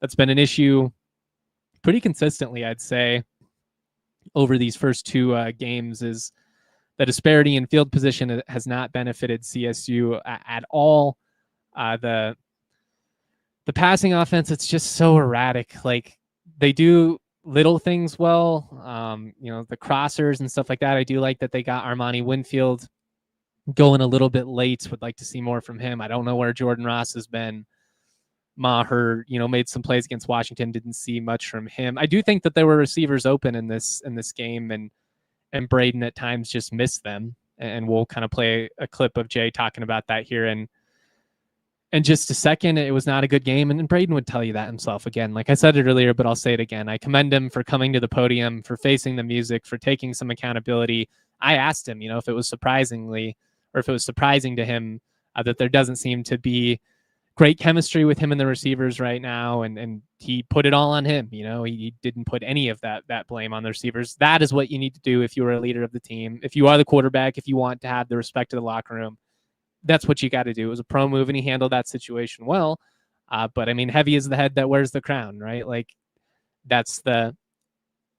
That's been an issue pretty consistently, I'd say, over these first 2 games, is the disparity in field position has not benefited CSU at all. The passing offense, it's just so erratic. Like, they do little things well, the crossers and stuff like that. I do like that they got Armani Winfield going a little bit late. Would like to see more from him. I don't know where Jordan Ross has been. Maher, made some plays against Washington. Didn't see much from him. I do think that there were receivers open in this game, and Braden at times just missed them. And we'll kind of play a clip of Jay talking about that here in just a second. It was not a good game, and Braden would tell you that himself. Again, like I said it earlier, but I'll say it again. I commend him for coming to the podium, for facing the music, for taking some accountability. I asked him, if it was surprising to him that there doesn't seem to be great chemistry with him and the receivers right now, and he put it all on him. He didn't put any of that blame on the receivers. That is what you need to do if you are a leader of the team. If you are the quarterback, if you want to have the respect of the locker room, that's what you got to do. It was a pro move, and he handled that situation well. But I mean, heavy is the head that wears the crown, right? Like, that's the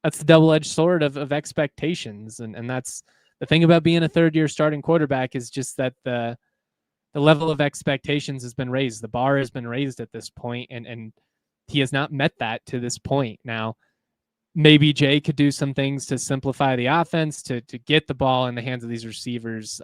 double-edged sword of expectations, and that's the thing about being a third-year starting quarterback, is just that the level of expectations has been raised. The bar has been raised at this point, and he has not met that to this point. Now, maybe Jay could do some things to simplify the offense, to get the ball in the hands of these receivers,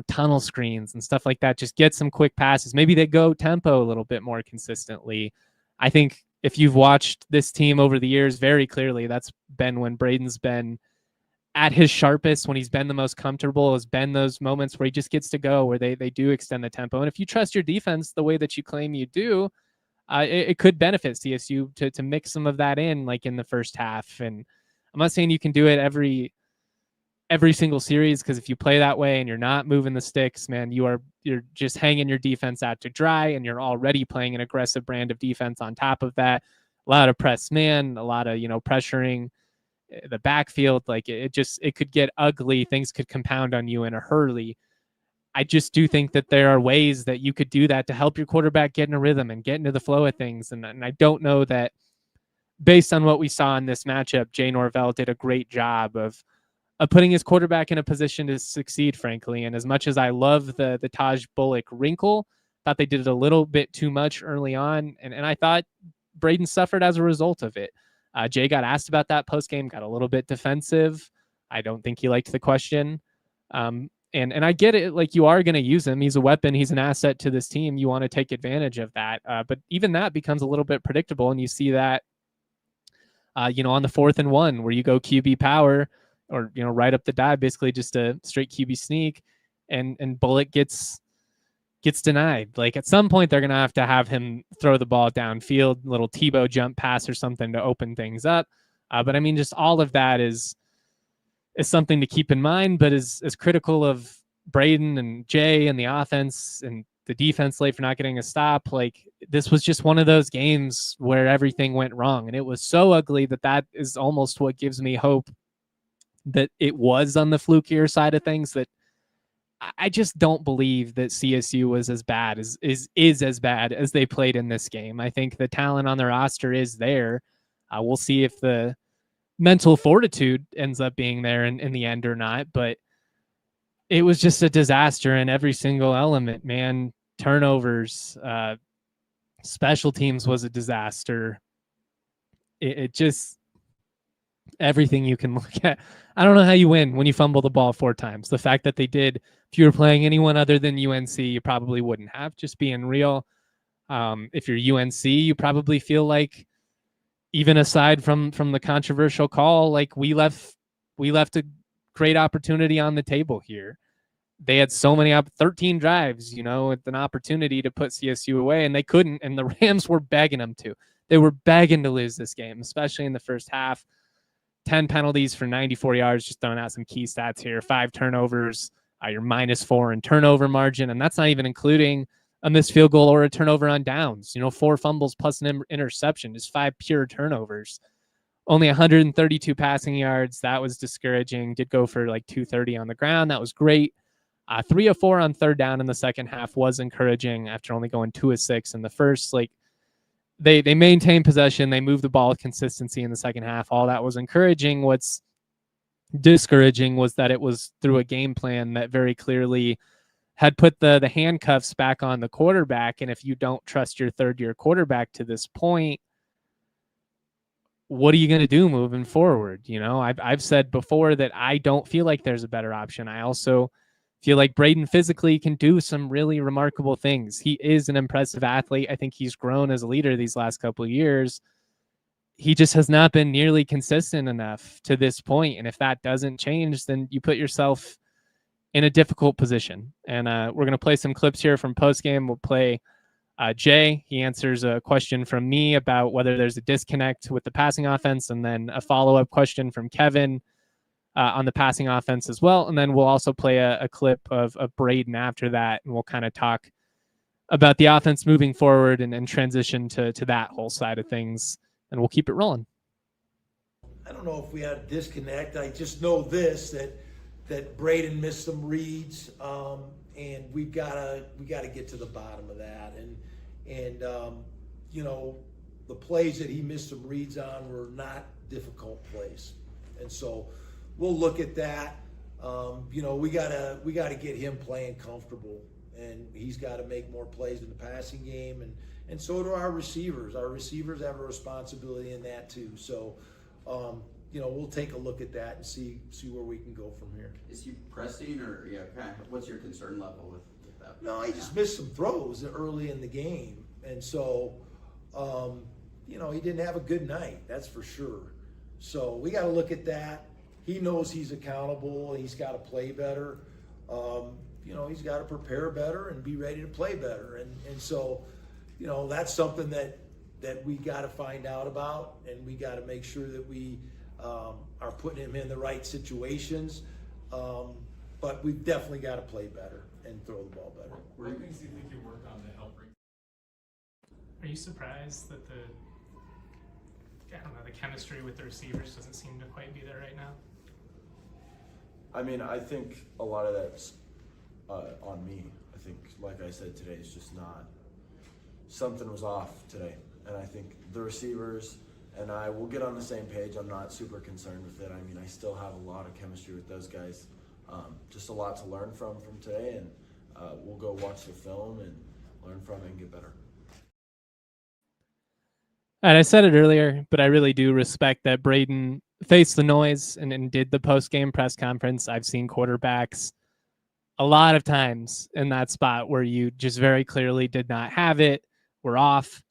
tunnel screens and stuff like that. Just get some quick passes. Maybe they go tempo a little bit more consistently. I think if you've watched this team over the years, very clearly that's been when Braden's been at his sharpest, when he's been the most comfortable, has been those moments where he just gets to go, where they do extend the tempo. And if you trust your defense the way that you claim you do, it could benefit CSU to mix some of that in, like in the first half. And I'm not saying you can do it every single series, because if you play that way and you're not moving the sticks, man, you're just hanging your defense out to dry, and you're already playing an aggressive brand of defense on top of that. A lot of press man, a lot of, pressuring the backfield. Like, it could get ugly. Things could compound on you in a hurry. I just do think that there are ways that you could do that to help your quarterback get in a rhythm and get into the flow of things. And I don't know that, based on what we saw in this matchup, Jay Norvell did a great job of putting his quarterback in a position to succeed, frankly. And as much as I love the Taj Bullock wrinkle, thought they did it a little bit too much early on. And I thought Braden suffered as a result of it. Jay got asked about that post-game, got a little bit defensive. I don't think he liked the question. And I get it. Like, you are going to use him. He's a weapon. He's an asset to this team. You want to take advantage of that. But even that becomes a little bit predictable. And you see that, on the 4th and 1, where you go QB power, or, right up the dive, basically just a straight QB sneak, and Bullock gets denied. Like, at some point, they're going to have him throw the ball downfield, little Tebow jump pass or something to open things up. But I mean, just all of that is something to keep in mind, but is critical of Braden and Jay and the offense and the defense late for not getting a stop. Like, this was just one of those games where everything went wrong, and it was so ugly that is almost what gives me hope that it was on the flukier side of things. That I just don't believe that CSU was as bad is as bad as they played in this game. I think the talent on the roster is there. We'll see if the mental fortitude ends up being there in the end or not, but it was just a disaster in every single element, man. Turnovers, special teams was a disaster. It just, everything you can look at. I don't know how you win when you fumble the ball 4 times. The fact that they did, if you were playing anyone other than UNC, you probably wouldn't have, just being real. If you're UNC, you probably feel like, even aside from the controversial call, like we left a great opportunity on the table here. They had so many 13 drives, with an opportunity to put CSU away, and they couldn't. And the Rams were begging them to. They were begging to lose this game, especially in the first half. 10 penalties for 94 yards, just throwing out some key stats here. 5 turnovers, you're -4 in turnover margin, and that's not even including a missed field goal or a turnover on downs. 4 fumbles plus an interception, just 5 pure turnovers. Only 132 passing yards. That was discouraging. Did go for like 230 on the ground. That was great. 3 of 4 on third down in the second half was encouraging after only going 2 of 6 in the first. Like, they maintained possession. They moved the ball with consistency in the second half. All that was encouraging. What's discouraging was that it was through a game plan that very clearly had put the handcuffs back on the quarterback. And if you don't trust your third-year quarterback to this point, what are you going to do moving forward? I've said before that I don't feel like there's a better option. I also feel like Braden physically can do some really remarkable things. He is an impressive athlete. I think he's grown as a leader these last couple of years. He just has not been nearly consistent enough to this point. And if that doesn't change, then you put yourself in a difficult position. And we're going to play some clips here from postgame. We'll play Jay. He answers a question from me about whether there's a disconnect with the passing offense, and then a follow-up question from Kevin on the passing offense as well. And then we'll also play a clip of Braden after that, and we'll kind of talk about the offense moving forward and transition to that whole side of things, and we'll keep it rolling. I don't know if we had a disconnect. I just know this, that Braden missed some reads, and we gotta get to the bottom of that. And the plays that he missed some reads on were not difficult plays, and so we'll look at that. We gotta get him playing comfortable, and he's got to make more plays in the passing game, and so do our receivers. Our receivers have a responsibility in that too. So, we'll take a look at that and see where we can go from here. Is he pressing, or what's your concern level with that? No, he just missed some throws early in the game, and so he didn't have a good night. That's for sure. So we got to look at that. He knows he's accountable. He's got to play better. He's got to prepare better and be ready to play better. And so, that's something that we got to find out about, and we got to make sure that we are putting him in the right situations. But we've definitely got to play better and throw the ball better. What things do you think you worked on to help bring? Are you surprised that the chemistry with the receivers doesn't seem to quite be there right now? I think a lot of that's on me. I think, like I said today, it's just not, something was off today. And I think the receivers and I will get on the same page. I'm not super concerned with it. I still have a lot of chemistry with those guys. Just a lot to learn from today, and we'll go watch the film and learn from it and get better. And I said it earlier, but I really do respect that Braden faced the noise and did the post-game press conference. I've seen quarterbacks a lot of times in that spot where you just very clearly did not have it. We're off.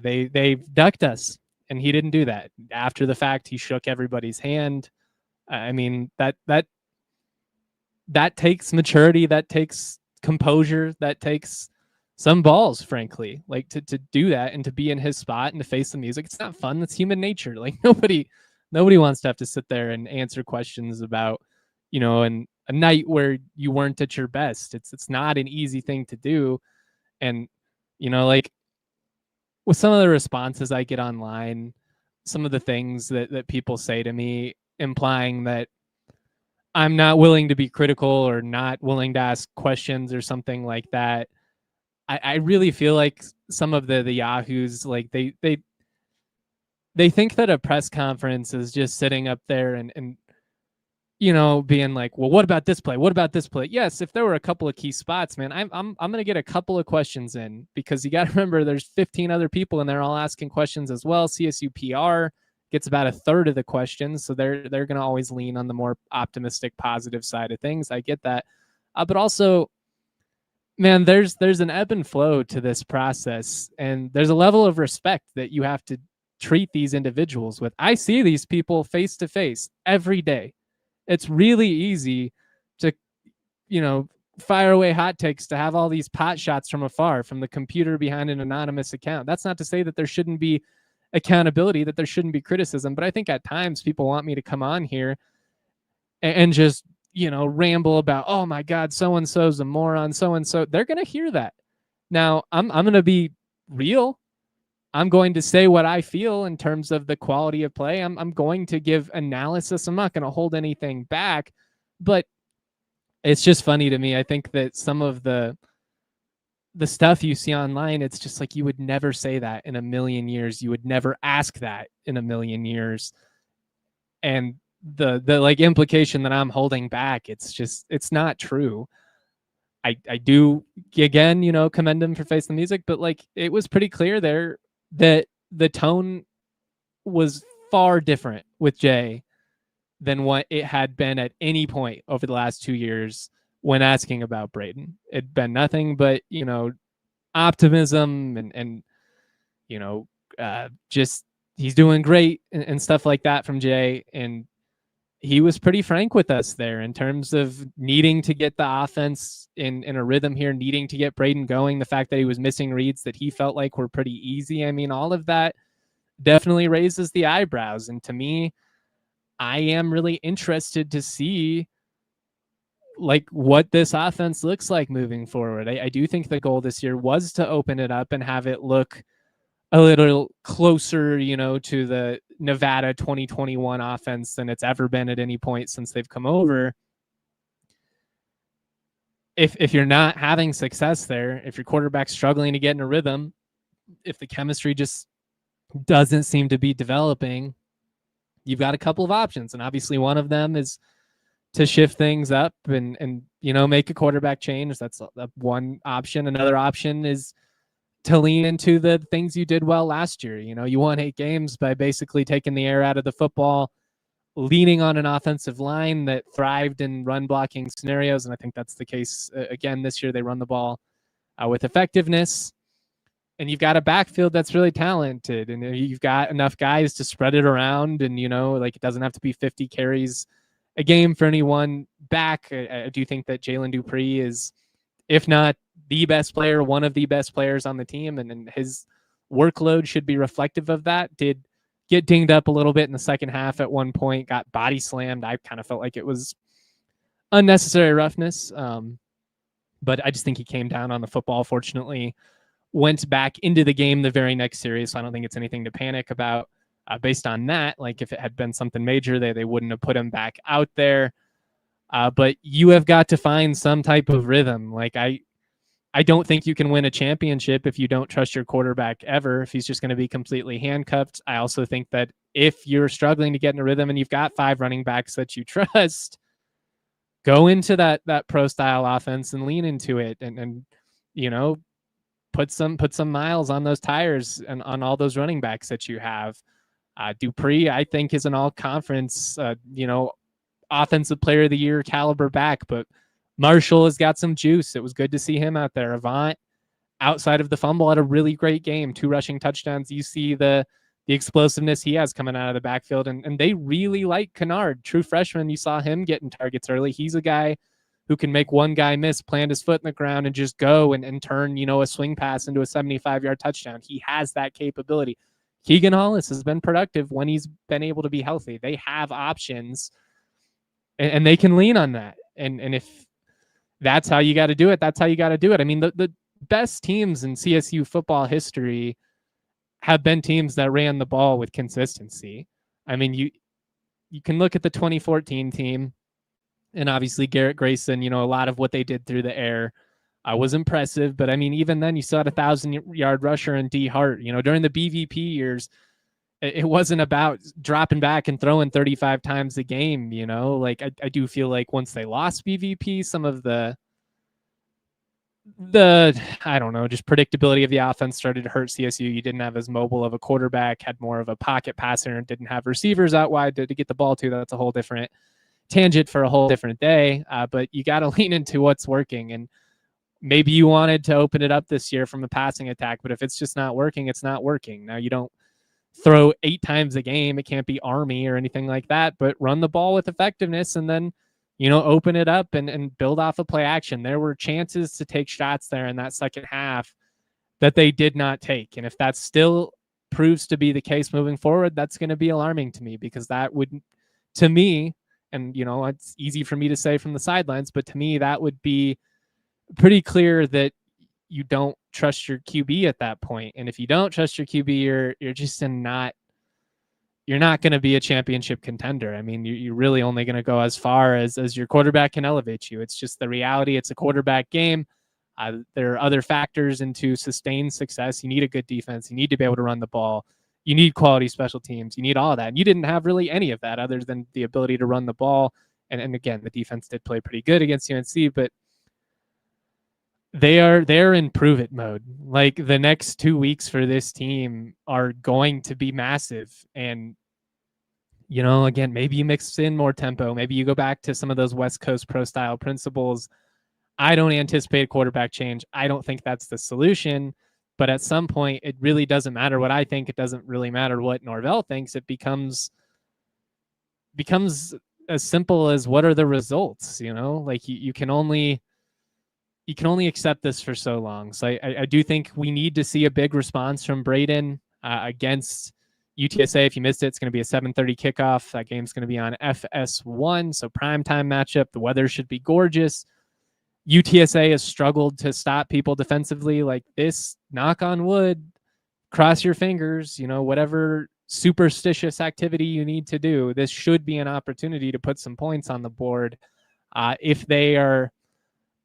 They ducked us, and he didn't do that. After the fact, he shook everybody's hand. That takes maturity. That takes composure. That takes some balls, frankly, like to do that and to be in his spot and to face the music. It's not fun. That's human nature. Like nobody wants to have to sit there and answer questions about, and a night where you weren't at your best. It's not an easy thing to do. And, like with some of the responses I get online, some of the things that people say to me, implying that I'm not willing to be critical or not willing to ask questions or something like that. I really feel like some of the yahoos, like they they think that a press conference is just sitting up there and being like, well, what about this play? What about this play? Yes, if there were a couple of key spots, man, I'm going to get a couple of questions in, because you got to remember there's 15 other people and they're all asking questions as well. CSU PR gets about a third of the questions, so they're going to always lean on the more optimistic, positive side of things. I get that, but also, man, there's an ebb and flow to this process, and there's a level of respect that you have to treat these individuals with. I see these people face to face every day. It's really easy to, fire away hot takes, to have all these pot shots from afar, from the computer behind an anonymous account. That's not to say that there shouldn't be accountability, that there shouldn't be criticism, but I think at times people want me to come on here and just, ramble about, oh my God, so-and-so's a moron, so-and-so. They're going to hear that. Now, I'm going to be real. I'm going to say what I feel in terms of the quality of play. I'm going to give analysis. I'm not going to hold anything back, but it's just funny to me. I think that some of the stuff you see online, it's just like, you would never say that in a million years. You would never ask that in a million years. And the like implication that I'm holding back, it's not true. I do, again, commend him for Face the Music, but like, it was pretty clear there that the tone was far different with Jay than what it had been at any point over the last 2 years when asking about Braden. It'd been nothing but, optimism and just he's doing great and stuff like that from Jay. And he was pretty frank with us there in terms of needing to get the offense in a rhythm here, needing to get Braden going, the fact that he was missing reads that he felt like were pretty easy. I mean, all of that definitely raises the eyebrows. And to me, I am really interested to see like what this offense looks like moving forward. I do think the goal this year was to open it up and have it look a little closer, to the Nevada 2021 offense than it's ever been at any point since they've come over. If you're not having success there, if your quarterback's struggling to get in a rhythm, if the chemistry just doesn't seem to be developing, you've got a couple of options. And obviously one of them is to shift things up and make a quarterback change. That's one option. Another option is to lean into the things you did well last year. You won 8 games by basically taking the air out of the football, leaning on an offensive line that thrived in run blocking scenarios. And I think that's the case again this year. They run the ball with effectiveness, and you've got a backfield that's really talented, and you've got enough guys to spread it around. And, it doesn't have to be 50 carries a game for any one back. I do think that Jalen Dupree is, if not the best player, one of the best players on the team, and his workload should be reflective of that. Did get dinged up a little bit in the second half at one point, got body slammed. I kind of felt like it was unnecessary roughness, but I just think he came down on the football. Fortunately, went back into the game the very next series, so I don't think it's anything to panic about based on that. Like, if it had been something major, they wouldn't have put him back out there. But you have got to find some type of rhythm. Like, I don't think you can win a championship if you don't trust your quarterback ever, if he's just going to be completely handcuffed. I also think that if you're struggling to get in a rhythm and you've got 5 running backs that you trust, go into that pro style offense and lean into it and put some miles on those tires and on all those running backs that you have. Dupree, I think, is an all conference, offensive player of the year caliber back, but Marshall has got some juice. It was good to see him out there. Avant, outside of the fumble, had a really great game. 2 rushing touchdowns. You see the explosiveness he has coming out of the backfield, and they really like Kennard. True freshman, you saw him getting targets early. He's a guy who can make one guy miss, plant his foot in the ground, and just go and turn, a swing pass into a 75-yard touchdown. He has that capability. Keegan Hollis has been productive when he's been able to be healthy. They have options, and they can lean on that. And if that's how you got to do it, that's how you got to do it. I mean, the best teams in CSU football history have been teams that ran the ball with consistency. I mean, you can look at the 2014 team, and obviously Garrett Grayson, a lot of what they did through the air was impressive. But I mean, even then, you still had a 1,000-yard rusher in D Hart. During the BVP years, It wasn't about dropping back and throwing 35 times a game, you know? Like I do feel like once they lost BVP, some of the I don't know, just predictability of the offense started to hurt CSU. You didn't have as mobile of a quarterback, had more of a pocket passer, and didn't have receivers out wide to get the ball to. That's a whole different tangent for a whole different day. But you got to lean into what's working. And maybe you wanted to open it up this year from a passing attack, but if it's just not working, it's not working. Now you don't throw 8 times a game. It can't be Army or anything like that, but run the ball with effectiveness and then, open it up and build off of play action. There were chances to take shots there in that second half that they did not take. And if that still proves to be the case moving forward, that's going to be alarming to me, because that would, to me, and, it's easy for me to say from the sidelines, but to me, that would be pretty clear that you don't trust your QB at that point. And if you don't trust your QB, you're just you're not going to be a championship contender. I mean, you're really only going to go as far as your quarterback can elevate you. It's just the reality. It's a quarterback game. There are other factors into sustained success. You need a good defense. You need to be able to run the ball. You need quality special teams. You need all that. And you didn't have really any of that other than the ability to run the ball. And again, the defense did play pretty good against UNC, but they're in prove it mode. Like, the next 2 weeks for this team are going to be massive. And, again, maybe you mix in more tempo. Maybe you go back to some of those West Coast pro style principles. I don't anticipate quarterback change. I don't think that's the solution. But at some point, it really doesn't matter what I think. It doesn't really matter what Norvell thinks. It becomes as simple as, what are the results? Like you can only accept this for so long. So I do think we need to see a big response from Braden against UTSA. If you missed it, it's going to be a 7:30 kickoff. That game's going to be on FS1, so primetime matchup. The weather should be gorgeous. UTSA has struggled to stop people defensively like this. Knock on wood, cross your fingers, whatever superstitious activity you need to do. This should be an opportunity to put some points on the board. If they are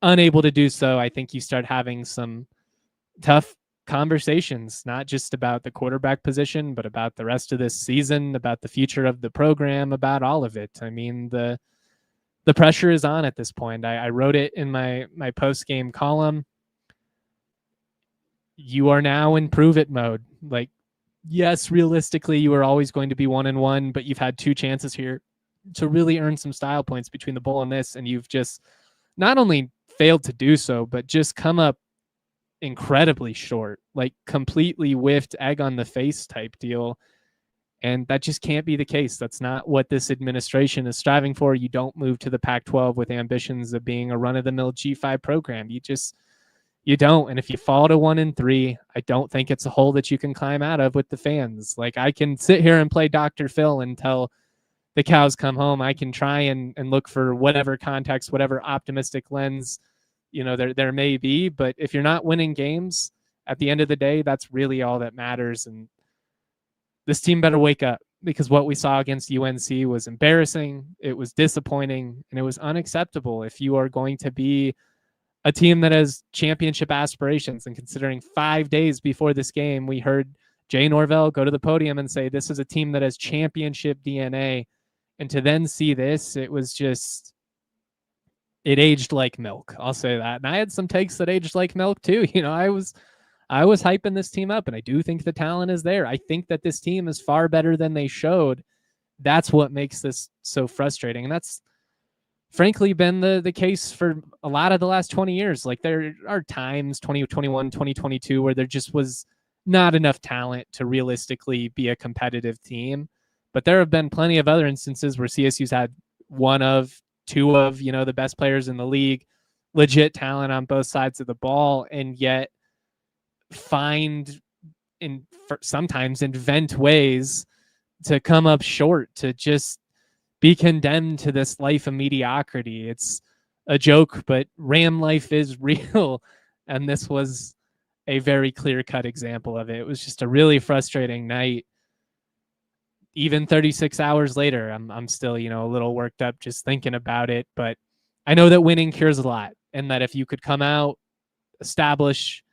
unable to do so, I think you start having some tough conversations, not just about the quarterback position, but about the rest of this season, about the future of the program, about all of it. I mean, the pressure is on at this point. I wrote it in my post-game column. You are now in prove it mode. Like, yes, realistically, you are always going to be 1-1, but you've had 2 chances here to really earn some style points between the bowl and this, and you've just not only failed to do so, but just come up incredibly short, like completely whiffed, egg on the face type deal. And that just can't be the case. That's not what this administration is striving for. You don't move to the Pac-12 with ambitions of being a run-of-the-mill G5 program. You don't. And if you fall to 1-3, I don't think it's a hole that you can climb out of with the fans. Like, I can sit here and play Dr. Phil until the cows come home. I can try and look for whatever context, whatever optimistic lens, there may be. But if you're not winning games, at the end of the day, that's really all that matters. And this team better wake up, because what we saw against UNC was embarrassing. It was disappointing, and it was unacceptable if you are going to be a team that has championship aspirations. And considering 5 days before this game, we heard Jay Norvell go to the podium and say, this is a team that has championship DNA. And to then see this, it aged like milk. I'll say that. And I had some takes that aged like milk too. I was hyping this team up, and I do think the talent is there. I think that this team is far better than they showed. That's what makes this so frustrating. And that's frankly been the case for a lot of the last 20 years. Like, there are times, 2021, 2022, where there just was not enough talent to realistically be a competitive team. But there have been plenty of other instances where CSU's had 1 of 2 of, the best players in the league, legit talent on both sides of the ball, and yet sometimes invent ways to come up short, to just be condemned to this life of mediocrity. It's a joke, but Ram life is real. And this was a very clear-cut example of it. It was just a really frustrating night. Even 36 hours later, I'm still, a little worked up just thinking about it. But I know that winning cures a lot, and that if you could come out, establish,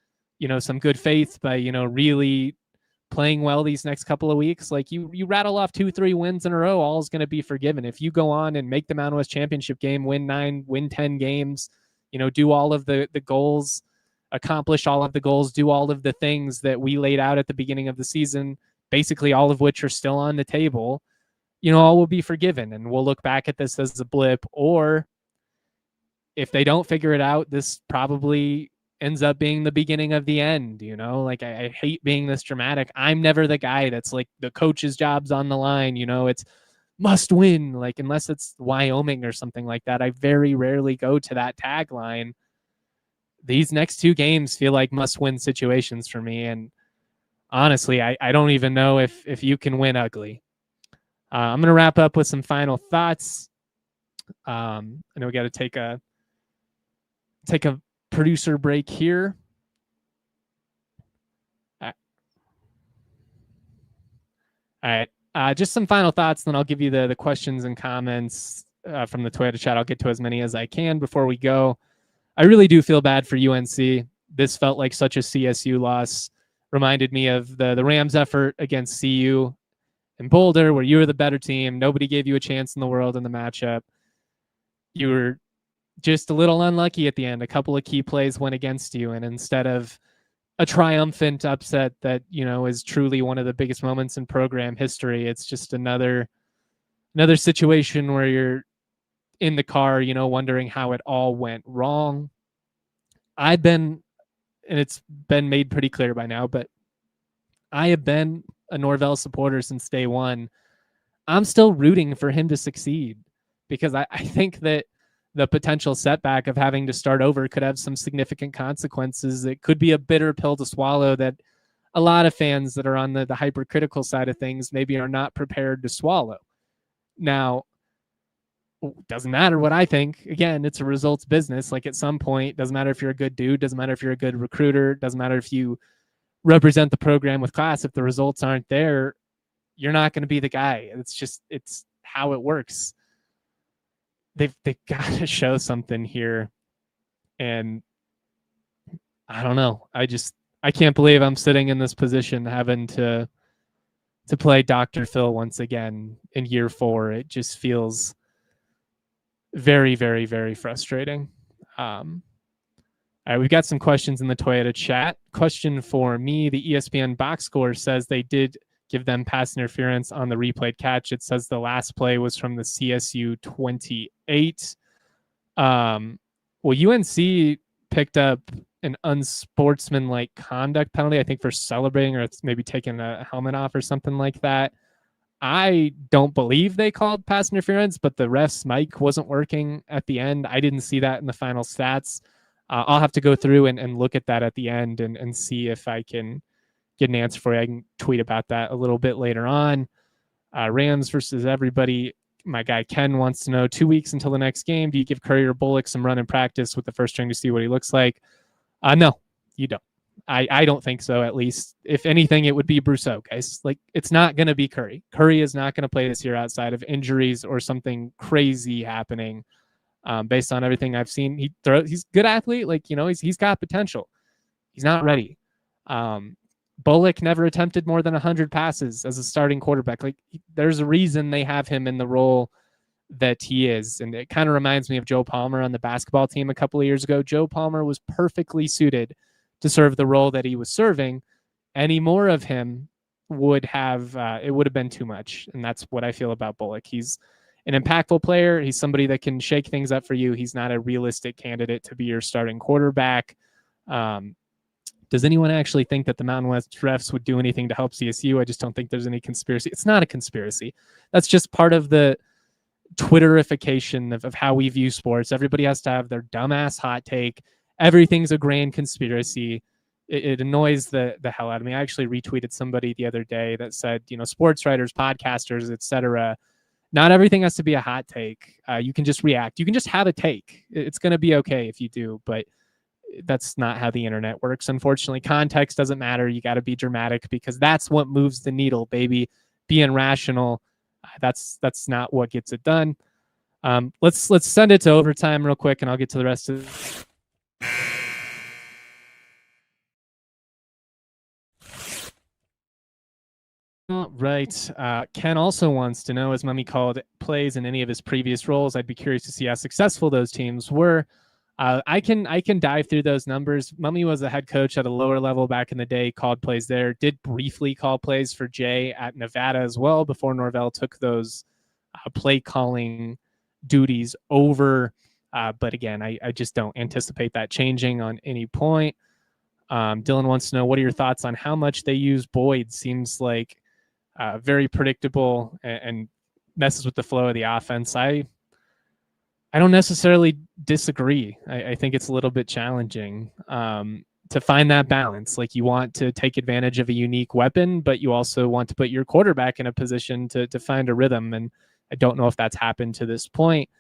some good faith by, really playing well these next couple of weeks, like you rattle off 2-3 wins in a row, all is going to be forgiven. If you go on and make the Mountain West Championship game, win 9, win 10 games, do all of the goals, accomplish all of the goals, do all of the things that we laid out at the beginning of the season, basically all of which are still on the table, all will be forgiven. And we'll look back at this as a blip. Or if they don't figure it out, this probably ends up being the beginning of the end. Like I hate being this dramatic. I'm never the guy that's like the coach's job's on the line. It's must win, like unless it's Wyoming or something like that. I very rarely go to that tagline. These next 2 games feel like must-win situations for me, and honestly, I don't even know if you can win ugly. I'm going to wrap up with some final thoughts. I know we got to take a producer break here. All right. Just some final thoughts, then I'll give you the questions and comments from the Toyota chat. I'll get to as many as I can before we go. I really do feel bad for UNC. This felt like such a CSU loss. Reminded me of the Rams' effort against CU in Boulder, where you were the better team. Nobody gave you a chance in the world in the matchup. You were just a little unlucky at the end. A couple of key plays went against you, and instead of a triumphant upset that is truly one of the biggest moments in program history, it's just another situation where you're in the car, wondering how it all went wrong. I've been, and it's been made pretty clear by now, but I have been a Norvell supporter since day one. I'm still rooting for him to succeed because I think that the potential setback of having to start over could have some significant consequences. It could be a bitter pill to swallow that a lot of fans that are on the hypercritical side of things maybe are not prepared to swallow. Now, doesn't matter what I think. Again, it's a results business. Like at some point, doesn't matter if you're a good dude, doesn't matter if you're a good recruiter, doesn't matter if you represent the program with class. If the results aren't there, you're not going to be the guy. It's how it works. They've got to show something here. And I don't know. I can't believe I'm sitting in this position having to play Dr. Phil once again in year 4. It just feels very, very, very frustrating. All right, we've got some questions in the Toyota chat. Question for me, the ESPN box score says they did give them pass interference on the replayed catch. It says the last play was from the CSU 28. Well, UNC picked up an unsportsmanlike conduct penalty, I think for celebrating or it's maybe taking a helmet off or something like that. I don't believe they called pass interference, but the ref's mic wasn't working at the end. I didn't see that in the final stats. I'll have to go through and look at that at the end and see if I can get an answer for you. I can tweet about that a little bit later on. Rams versus everybody. My guy Ken wants to know, 2 weeks until the next game, do you give Curry or Bullock some run and practice with the first string to see what he looks like? No, you don't. I don't think so, at least. If anything, it would be Brousseau, guys. Like, it's not going to be Curry. Curry is not going to play this year outside of injuries or something crazy happening. Based on everything I've seen, he's a good athlete. Like, he's got potential. He's not ready. Bullock never attempted more than 100 passes as a starting quarterback. Like, there's a reason they have him in the role that he is. And it kind of reminds me of Joe Palmer on the basketball team a couple of years ago. Joe Palmer was perfectly suited to serve the role that he was serving. Any more of him would have been too much. And that's what I feel about Bullock. He's an impactful player. He's somebody that can shake things up for you. He's not a realistic candidate to be your starting quarterback. Does anyone actually think that the Mountain West refs would do anything to help CSU? I just don't think there's any conspiracy. It's not a conspiracy. That's just part of the Twitterification of how we view sports. Everybody has to have their dumbass hot take. Everything's a grand conspiracy. It annoys the hell out of me. I actually retweeted somebody the other day that said, sports writers, podcasters, etc. Not everything has to be a hot take. You can just react. You can just have a take. It's going to be okay if you do, but that's not how the internet works. Unfortunately, context doesn't matter. You got to be dramatic because that's what moves the needle, baby. Being rational, that's not what gets it done. Let's send it to overtime real quick, and I'll get to the rest of All right. Ken also wants to know, as Mummy called plays in any of his previous roles, I'd be curious to see how successful those teams were. I can dive through those numbers. Mummy was a head coach at a lower level back in the day, called plays there, did briefly call plays for Jay at Nevada as well before Norvell took those play calling duties over. But again, I just don't anticipate that changing on any point. Dylan wants to know, what are your thoughts on how much they use Boyd? Seems like very predictable and messes with the flow of the offense. I don't necessarily disagree. I think it's a little bit challenging to find that balance. Like, you want to take advantage of a unique weapon, but you also want to put your quarterback in a position to find a rhythm. And I don't know if that's happened to this point.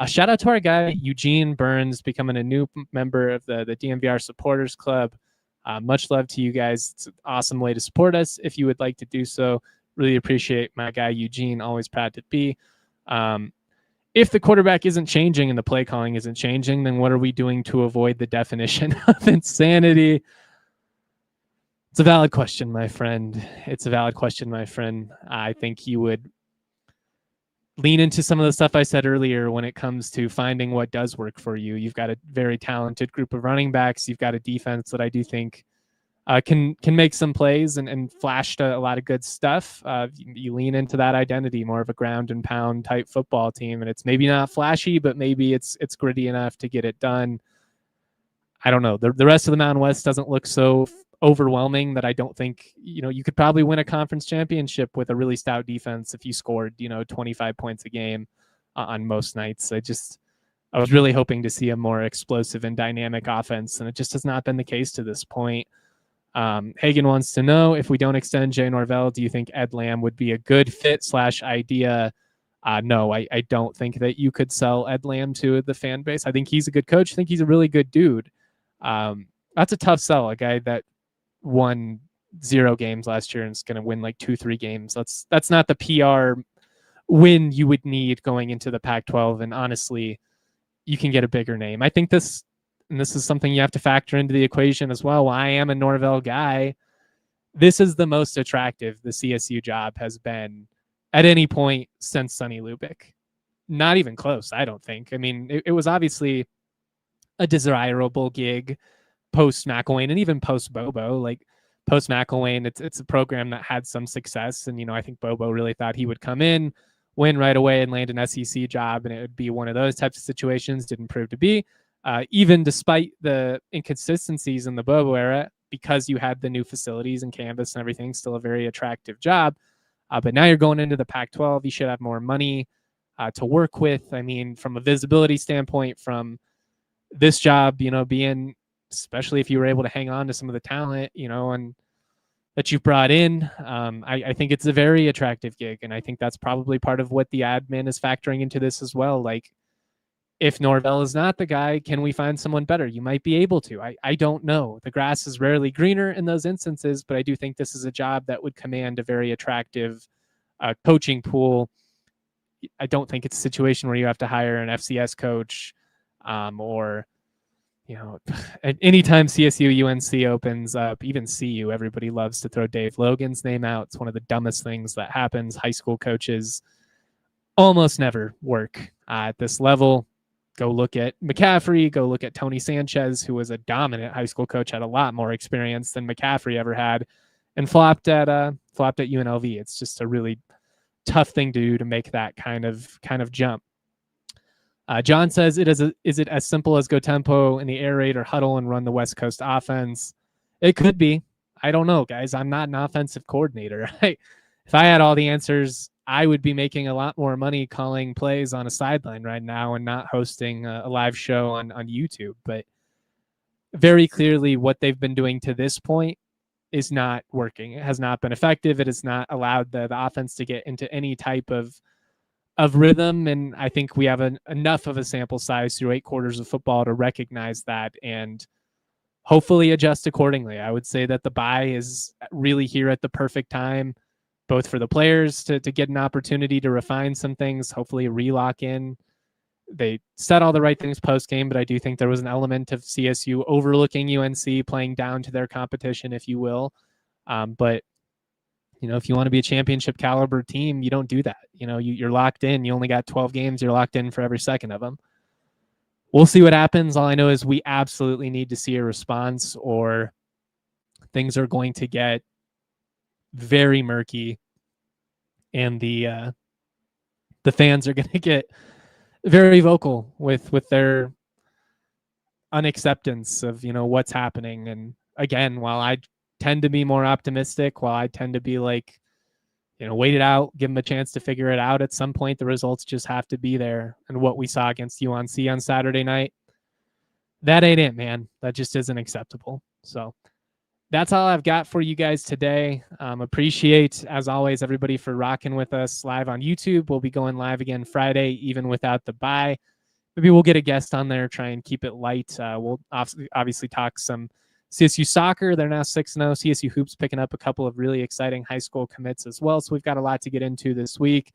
Shout out to our guy, Eugene Burns, becoming a new member of the DNVR Supporters Club. Much love to you guys. It's an awesome way to support us if you would like to do so. Really appreciate my guy, Eugene, always proud to be. If the quarterback isn't changing and the play calling isn't changing, then what are we doing to avoid the definition of insanity? It's a valid question, my friend. It's a valid question, my friend. I think you would lean into some of the stuff I said earlier when it comes to finding what does work for you. You've got a very talented group of running backs. You've got a defense that I do think can make some plays and flashed a lot of good stuff. You lean into that identity, more of a ground and pound type football team, and it's maybe not flashy, but maybe it's gritty enough to get it done. I don't know. The rest of the Mountain West doesn't look so overwhelming that I don't think, you could probably win a conference championship with a really stout defense if you scored, 25 points a game on most nights. I was really hoping to see a more explosive and dynamic offense, and it just has not been the case to this point. Hagen wants to know, if we don't extend Jay Norvell, do you think Ed Lamb would be a good fit / idea? No, I don't think that you could sell Ed Lamb to the fan base. I think he's a good coach. I think he's a really good dude. That's a tough sell. A guy that won 0 games last year and is going to win like 2-3 games. That's not the PR win you would need going into the Pac-12. And honestly, you can get a bigger name. I think this is something you have to factor into the equation as well. I am a Norvell guy. This is the most attractive the CSU job has been at any point since Sonny Lubick. Not even close, I don't think. I mean, it was obviously a desirable gig post McElwain and even post Bobo. Like, post McElwain, it's a program that had some success, and I think Bobo really thought he would come in, win right away, and land an SEC job, and it would be one of those types of situations. Didn't prove to be. Even despite the inconsistencies in the Bobo era, because you had the new facilities and canvas and everything, still a very attractive job. But now you're going into the Pac-12. You should have more money to work with. I mean, from a visibility standpoint, from this job, being, especially if you were able to hang on to some of the talent, and that you've brought in, I think it's a very attractive gig. And I think that's probably part of what the admin is factoring into this as well. Like, if Norvell is not the guy, can we find someone better? You might be able to. I don't know. The grass is rarely greener in those instances, but I do think this is a job that would command a very attractive coaching pool. I don't think it's a situation where you have to hire an FCS coach or, anytime CSU UNC opens up, even CU, everybody loves to throw Dave Logan's name out. It's one of the dumbest things that happens. High school coaches almost never work at this level. Go look at McCaffrey. Go look at Tony Sanchez, who was a dominant high school coach, had a lot more experience than McCaffrey ever had, and flopped at UNLV. It's just a really tough thing to do, to make that kind of jump. John says, is it as simple as go tempo in the air raid or huddle and run the West Coast offense? It could be. I don't know, guys. I'm not an offensive coordinator. If I had all the answers, I would be making a lot more money calling plays on a sideline right now and not hosting a live show on YouTube. But very clearly, what they've been doing to this point is not working. It has not been effective. It has not allowed the offense to get into any type of rhythm. And I think we have enough of a sample size through 8 quarters of football to recognize that and hopefully adjust accordingly. I would say that the bye is really here at the perfect time, both for the players to get an opportunity to refine some things, hopefully relock in. They said all the right things post-game, but I do think there was an element of CSU overlooking UNC, playing down to their competition, if you will. But If you want to be a championship caliber team, you don't do that. You're locked in. You only got 12 games. You're locked in for every second of them. We'll see what happens. All I know is we absolutely need to see a response, or things are going to get very murky, and the fans are going to get very vocal with their unacceptance of what's happening. And again, while I tend to be more optimistic, while I tend to be like, wait it out, give them a chance to figure it out. At some point, the results just have to be there. And what we saw against UNC on Saturday night, that ain't it, man. That just isn't acceptable. So that's all I've got for you guys today. Appreciate, as always, everybody for rocking with us live on YouTube. We'll be going live again Friday, even without the bye. Maybe we'll get a guest on there, try and keep it light. We'll obviously talk some CSU soccer. They're now 6-0. CSU Hoops picking up a couple of really exciting high school commits as well. So we've got a lot to get into this week.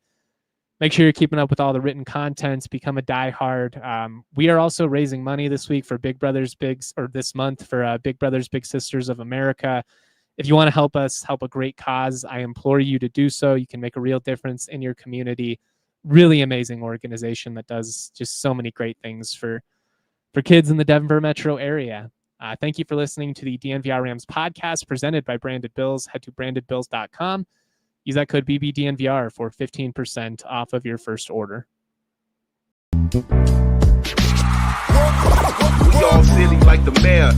Make sure you're keeping up with all the written content. Become a diehard. We are also raising money this week for this month for Big Brothers Big Sisters of America. If you want to help us help a great cause, I implore you to do so. You can make a real difference in your community. Really amazing organization that does just so many great things for kids in the Denver metro area. Thank you for listening to the DNVR Rams podcast presented by Branded Bills. Head to brandedbills.com. Use that code BBDNVR for 15% off of your first order. We all silly like the mayor.